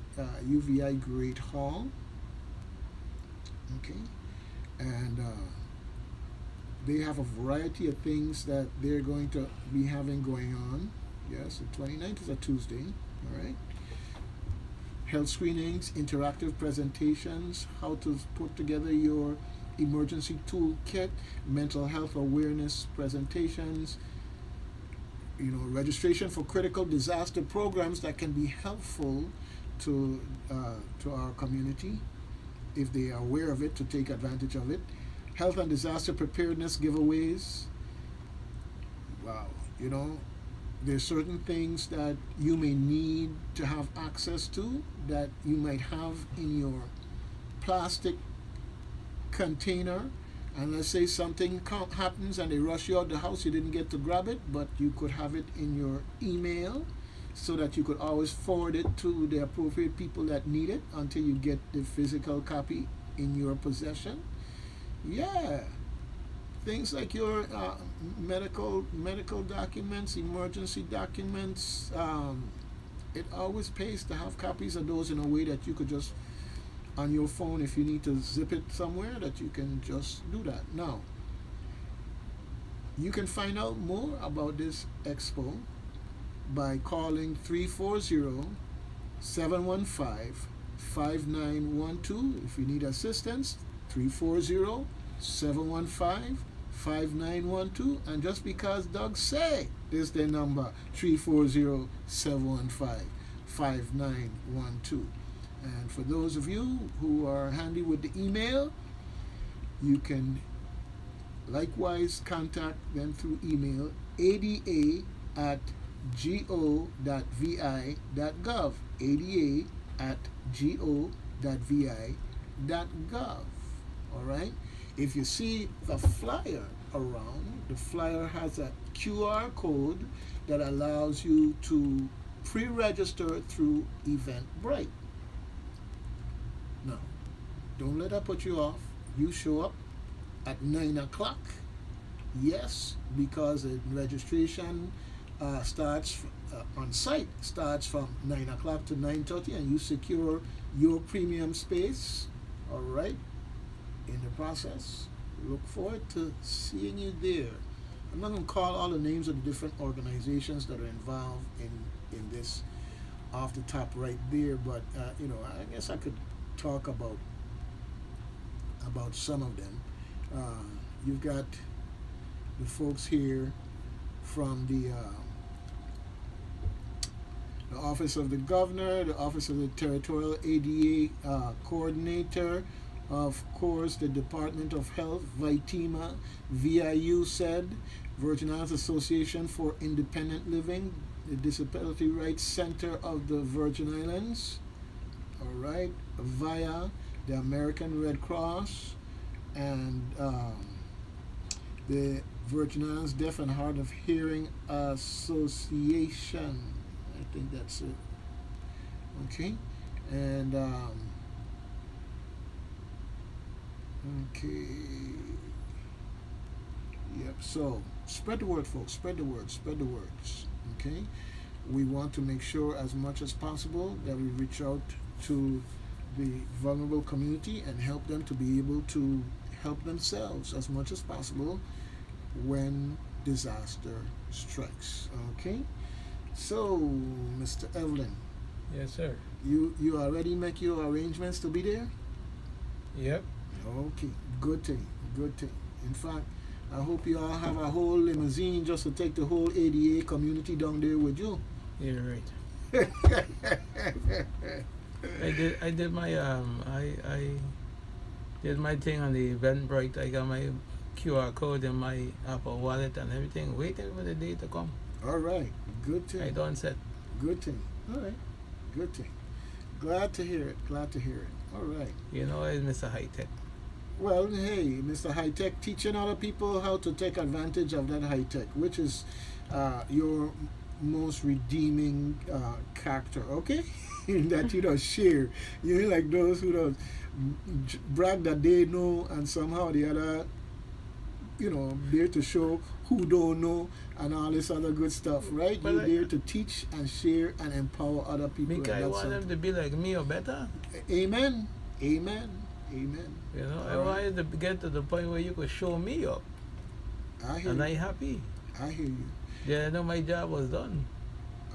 UVI Great Hall. Okay, and they have a variety of things that they're going to be having going on. Yes, the 29th is a Tuesday. All right. Health screenings, interactive presentations, how to put together your emergency toolkit, mental health awareness presentations, registration for critical disaster programs that can be helpful to our community if they are aware of it, to take advantage of it. Health and disaster preparedness giveaways. Wow, there's certain things that you may need to have access to that you might have in your plastic container, and let's say something happens and they rush you out the house, you didn't get to grab it, but you could have it in your email so that you could always forward it to the appropriate people that need it until you get the physical copy in your possession. Yeah, things like your medical documents, emergency documents. It always pays to have copies of those in a way that you could just on your phone, if you need to zip it somewhere, that you can just do that. Now, you can find out more about this expo by calling 340-715-5912. If you need assistance, 340-715-5912. And just because Doug say this is their number, 340-715-5912. And for those of you who are handy with the email, you can likewise contact them through email, ada@go.vi.gov, ada@go.vi.gov. All right. If you see the flyer around, the flyer has a QR code that allows you to pre-register through Eventbrite. Now, don't let that put you off. You show up at 9 o'clock. Yes, because the registration starts on site, starts from 9 o'clock to 9:30, and you secure your premium space. All right. In the process, look forward to seeing you there. I'm not going to call all the names of the different organizations that are involved in this off the top right there, but I guess I could talk about some of them. You've got the folks here from the Office of the Governor, the Office of the Territorial ADA Coordinator, of course, the Department of Health, VITEMA, VIU said, Virgin Islands Association for Independent Living, the Disability Rights Center of the Virgin Islands, all right, via the American Red Cross, and the Virgin Islands Deaf and Hard of Hearing Association. I think that's it. Okay, and okay, yep. So spread the word, folks. Spread the word. Spread the words. Okay, we want to make sure as much as possible that we reach out to the vulnerable community and help them to be able to help themselves as much as possible when disaster strikes. Okay, so Mr. Evelyn, Yes, sir. you already make your arrangements to be there? Yep. Okay, good thing. In fact, I hope you all have a whole limousine just to take the whole ADA community down there with you. You're right. I did my did my thing on the Eventbrite. I got my QR code in my Apple Wallet and everything, waiting for the day to come. All right. Good thing. I done set. Good thing. All right. Good thing. Glad to hear it. Glad to hear it. All right. You know, it's Mr. High Tech. Well, hey, Mr. High Tech, teaching other people how to take advantage of that high tech, which is your most redeeming character, okay? That you don't share. You know, like those who don't brag that they know and somehow the other, you know, there to show who don't know and all this other good stuff, right? But You're there to teach and share and empower other people. Because I and want that's them to be like me or better. Amen. Amen. Amen. You know, I All want right. you to get to the point where you could show me up. I hear And you. I'm happy. I hear you. Yeah, I know my job was done.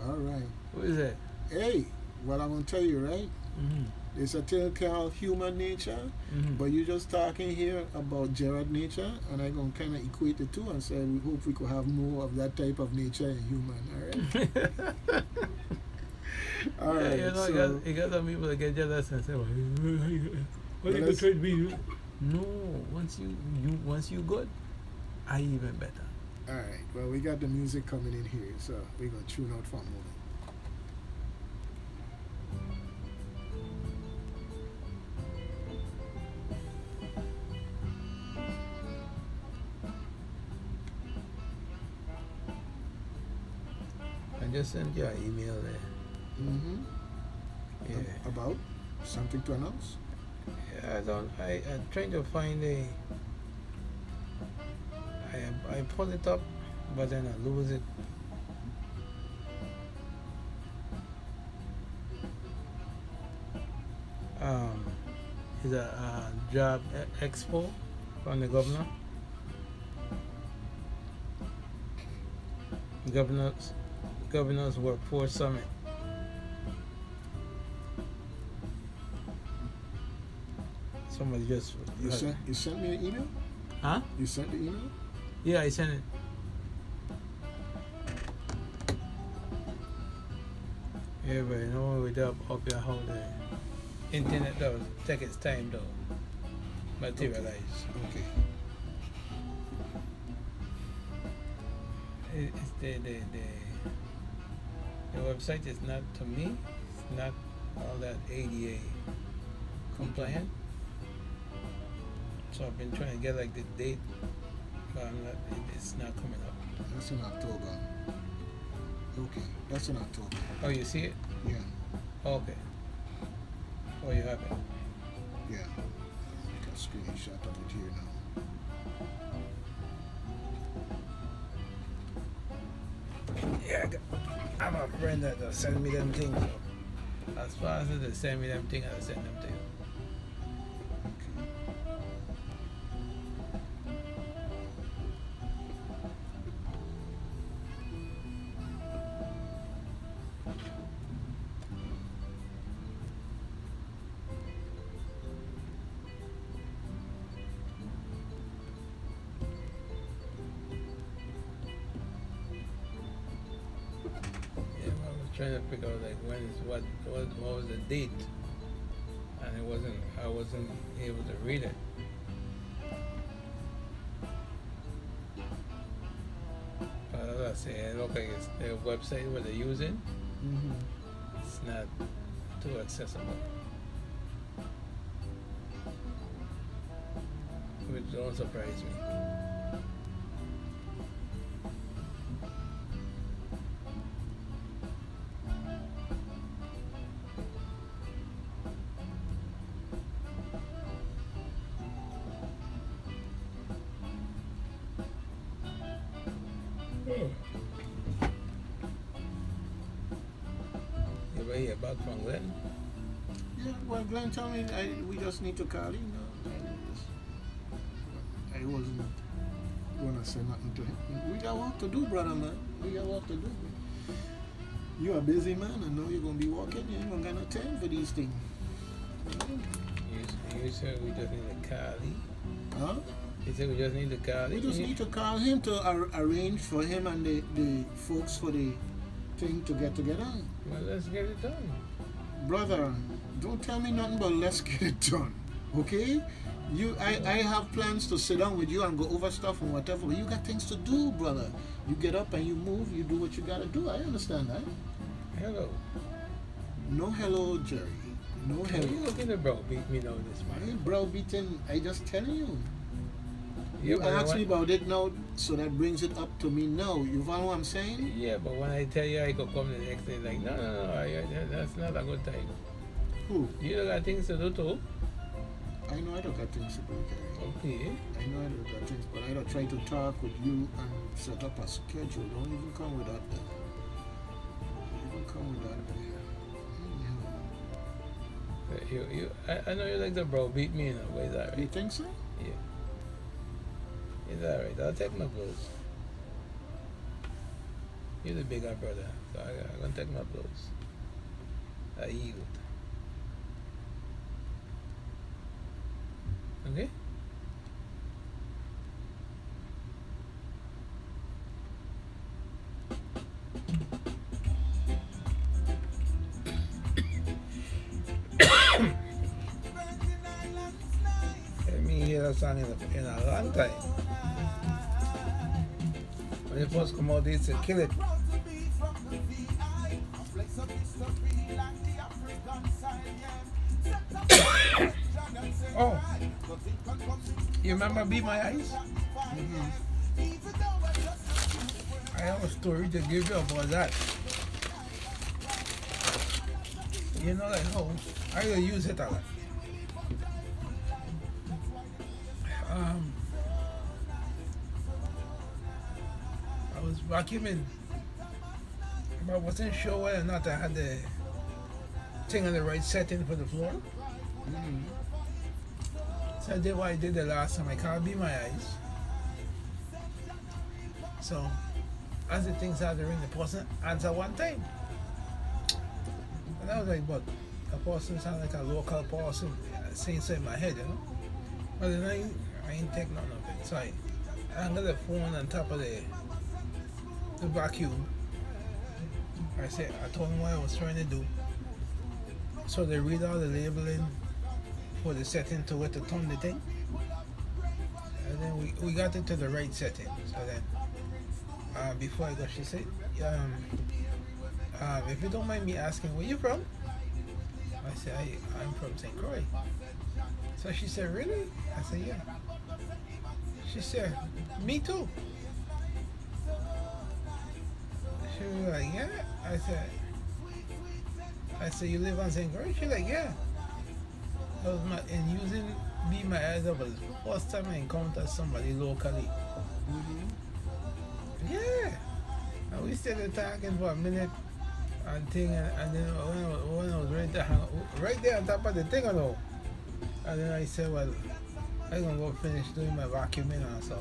All right. Who is it? Hey, what I'm going to tell you, right? Mm-hmm. It's a tale called Human Nature, Mm-hmm. but you're just talking here about Gerard nature, and I'm going to kind of equate the two and say we hope we could have more of that type of nature in human, all right? All right, You know, so, you got some people that get jealous and say, well, what But you let's- betrayed me? No, once you good, I even better. all right, well, we got the music coming in here, so we're going to tune out for a moment. I just sent you an email there. Mm-hmm. Yeah. About something to announce? Yeah, I'm trying to find I pull it up, but then I lose it. It's a job expo from the governor. Governor's Workforce Summit. Somebody just You sent me an email? Huh? You sent the email? Yeah, I sent it. Yeah, but you know we up here how the internet does take its time though materialize. Okay. It's the website is not, to me, it's not all that ADA compliant. So I've been trying to get like the date, but it's not coming up. That's in October. Okay, that's in October. Oh, you see it? Yeah, Okay. Oh, you have it. yeah. Got a screenshot of it here now. Yeah, I have a friend that will send me them things. So as far as they send me them things, I'll send them to you. Yeah, I was trying to figure out like when is what was the date, and I wasn't able to read it. But as I say, it looks like it's the website what they're using. Mm-hmm. It's not too accessible, which don't surprise me. You ever hear back from Glenn? Yeah, well, Glenn told me we just need to call him. I wasn't going to say nothing to him. We got work to do, brother, man. We got work to do. You're a busy man. I know you're going to be walking. You ain't going to get no time for these things. You said we just need to call him. Huh? You said we just need to call him. We just need to call him to arrange for him and the folks for the thing to get together. Well, let's get it done. Brother, don't tell me nothing but let's get it done. Okay? I have plans to sit down with you and go over stuff and whatever, but you got things to do, brother. You get up and you move, you do what you gotta do. I understand that. Hello. No hello, Jerry. No You hello. looking to browbeat me now this I man. ain't browbeating. I just telling you. Yeah, You but I asked me want- about it now, so that brings it up to me now. You follow what I'm saying? Yeah, but when I tell you I could come the next day, like, no, that's not a good time. Who? You don't got things to do too. I know I don't got things to do, Jerry. Okay. I know I don't got things, but I don't try to talk with you and set up a schedule. Don't even come with that there. Don't even come with that there. I know you like to browbeat me in a way, is that You right? think so? Yeah. Is that right? I'll take my clothes. You're the bigger brother, so I'm gonna take my clothes. I yield. Okay? Let me hear that song in a long time. When it first come out, they used to kill it. Oh, you remember Be My Eyes? I have a story to give you about that. You know, like how I will use it a lot. I was vacuuming, but I wasn't sure whether or not I had the thing on the right setting for the floor. So I did what I did the last time. I can't Be My Eyes. So as the thing started to ring, the person answered one time. And I was like, but a person sound like a local person saying so in my head, you know? But then I ain't take none of it. So I angled the phone on top of the vacuum. I told him what I was trying to do. So they read all the labeling for the setting to it to turn the thing. And then we got it to the right setting. So then before I go, she said, if you don't mind me asking, where you from? I said, I'm from St. Croix. So she said, really? I said, yeah. She said, me too. She was like, yeah. I said, you live on St. Croix? She's like, yeah. That was and using Be My Eyes, that was the first time I encountered somebody locally. Yeah. And we started talking for a minute and thing, and then when I was ready to hang right there on top of the thing, and then I said, well, I'm gonna go finish doing my vacuuming and stuff.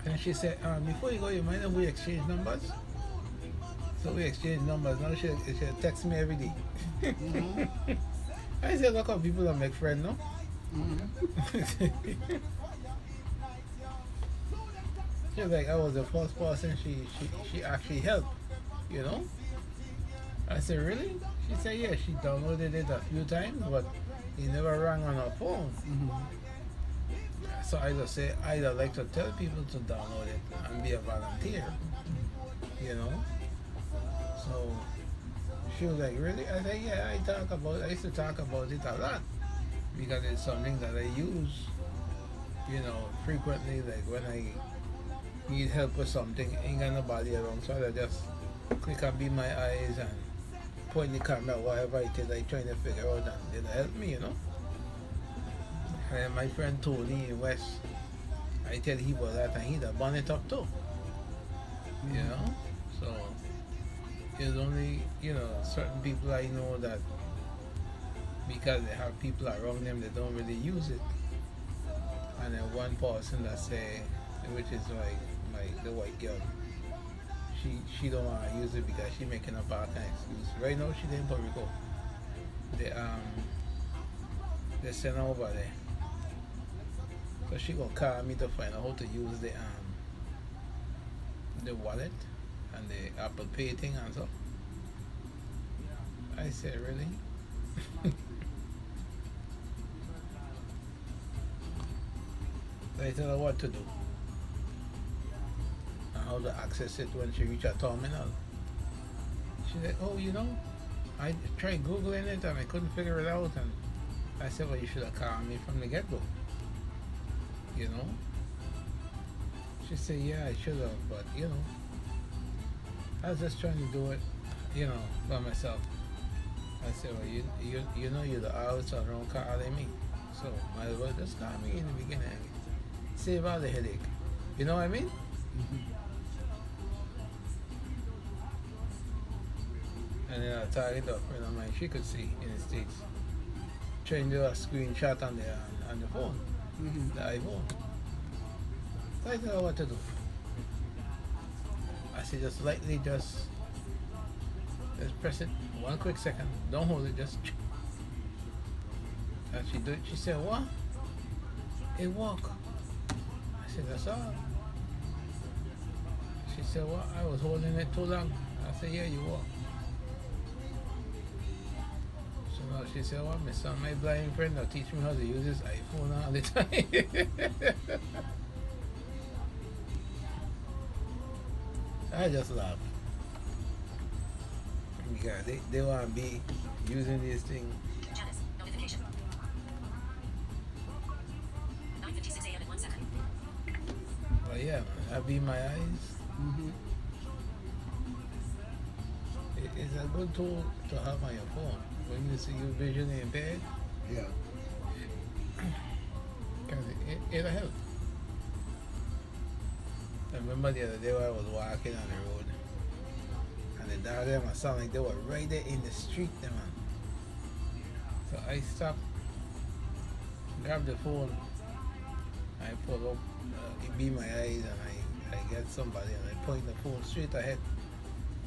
And she said, before you go, you mind if we exchange numbers? So we exchange numbers. Now she text me every day. I said, look how people are make friends, no? She was like, I was the first person she actually helped, you know? I said, really? She said, yeah, she downloaded it a few times, but it never rang on her phone. So I just say, I like to tell people to download it and be a volunteer, you know? So she was like, really? I said, yeah, I used to talk about it a lot because it's something that I use, you know, frequently, like when I need help with something, ain't got nobody around, so I just click on Be My Eyes and point the camera, whatever it is I trying to figure out, and it'll help me, you know. And my friend Tony in West, I tell he was that, and he'd have burn it up too, you know. So there's only, you know, certain people I know that because they have people around them, they don't really use it. And then one person that say, which is like the white girl, she don't want to use it because she making up all kind of excuse. Right now she's in Puerto Rico. They send her over there. So she gonna call me to find out how to use the wallet and the Apple Pay thing and so. I said, really? So I tell her what to do and how to access it when she reach a terminal. She said, oh, you know, I tried Googling it and I couldn't figure it out. And I said, well, you should have called me from the get-go. You know? She said, yeah, I should have, but, you know, I was just trying to do it, you know, by myself. I said, well, you know you're the always around calling me. So might as well just call me in the beginning. Save all the headache. You know what I mean? And then I tag it up, you know, man, she could see in the States. Trying to do a screenshot on the phone, the iPhone. So I tell her what to do. I said, just lightly, just press it 1 quick second. Don't hold it, just. And she did. She said, what? It walk. I said, that's all. She said, what? I was holding it too long. I said, yeah, you walk. So now she said, what? My son, my blind friend, will teach me how to use this iPhone all the time. I just laugh. Because they want to be using this thing. Janice, notification. 9:56 a.m. in 1 second. But yeah, man, that be my eyes. It's a good tool to have on your phone when you see your vision impaired. Yeah. Because it'll help. I remember the other day when I was walking on the road and the dog and my son, like they were right there in the street there, man. So I stopped, grabbed the phone, I pull up, it be my eyes, and I get somebody and I point the phone straight ahead.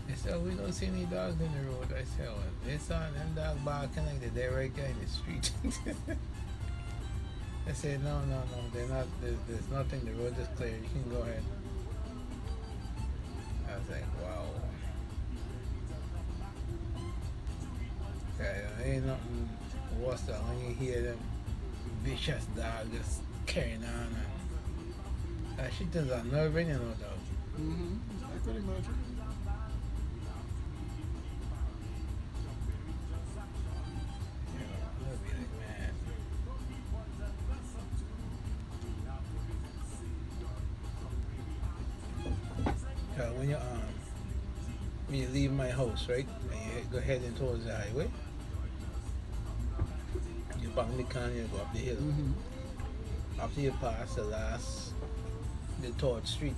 They said, oh, we don't see any dogs in the road. I said, well, they saw them dogs barking like they're right there in the street. They said, no, they're not, there's nothing, the road is clear, you can go ahead. I was like, wow. Okay, ain't nothing worse than when you hear them vicious dogs just carrying on. And that shit is unnerving, you know, dog. I could imagine. You know, I'll be like, man. When you leave my house, right, and you go heading towards the highway, you bang the car and you go up the hill. After you pass the third street,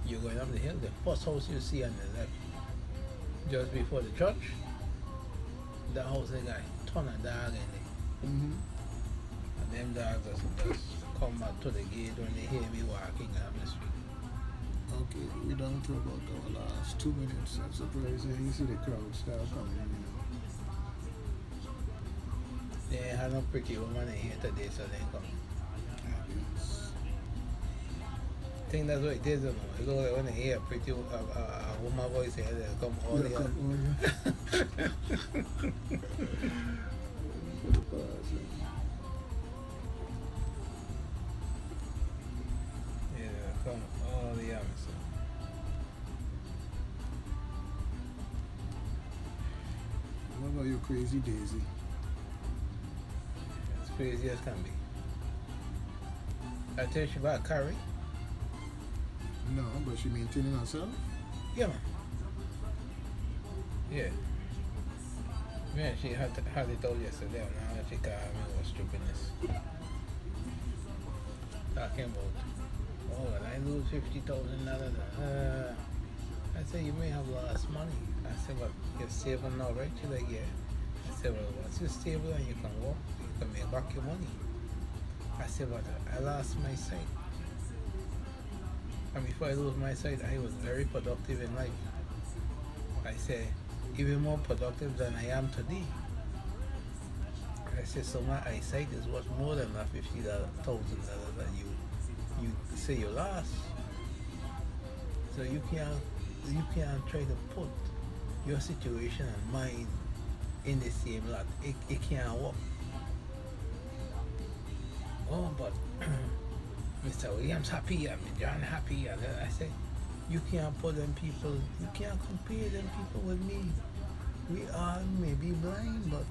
you're going up the hill. The first house you see on the left, just before the church, that house they got a ton of dogs in it. And them dogs just come out to the gate when they hear me walking up the street. Okay, we're down to about our last 2 minutes. I'm surprised you see the crowd start coming in. They ain't had no pretty woman in here today, so they ain't come. I think that's what it is, you know. It looks like when they hear a pretty a woman voice here, they'll come all the way. Yeah, they'll come all the way. What about you, Crazy Daisy? It's crazy as can be. I tell you, she bought a car, right? No, but she maintaining herself? Yeah, man. Yeah. Man, she had it all yesterday, and now she called me was stupidness. Talking about, oh, when I lose $50,000, I said, you may have lost money. I said, but you're stable now, right? She's like, yeah. I said, well, once you're stable and you can walk, you can make back your money. I said, but I lost my sight. And before I lose my sight, I was very productive in life. I said, even more productive than I am today. I said, so my eyesight is worth more than that $50,000 that you say you lost. So you can't try to put your situation and mine in the same lot. It can't work. Oh, but Mr. Williams happy, I mean John happy. And I said, you can't put them people, you can't compare them people with me. We all may be blind, but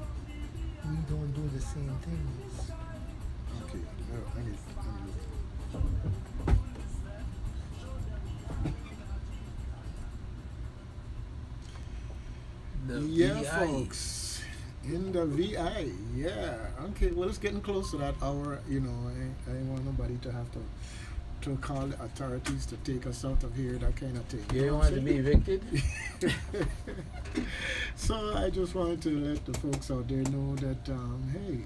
we don't do the same things. Okay, no, I need The yeah, VI. folks. In the VI, yeah. Okay, well, it's getting close to that hour. You know, I don't want nobody to have to call the authorities to take us out of here, that kind of thing. You know don't what want I'm to be saying? evicted? So I just wanted to let the folks out there know that, hey,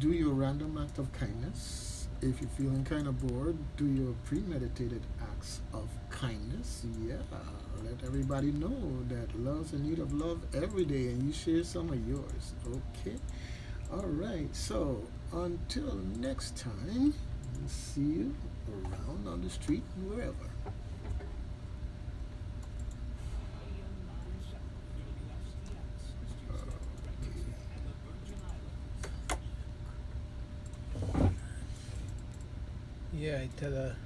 do your random act of kindness. If you're feeling kind of bored, do your premeditated acts of kindness. Yeah, let everybody know that love's in need of love every day, and you share some of yours. Okay? All right, so until next time, we'll see you around on the street, wherever. Yeah, I tell her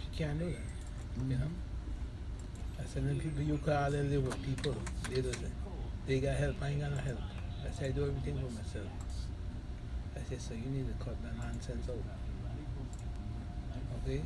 she can't do that. You know? I said, them people you call and live with people, they got help, I ain't got no help. I said, I do everything for myself. I said, so you need to cut that nonsense out. Okay?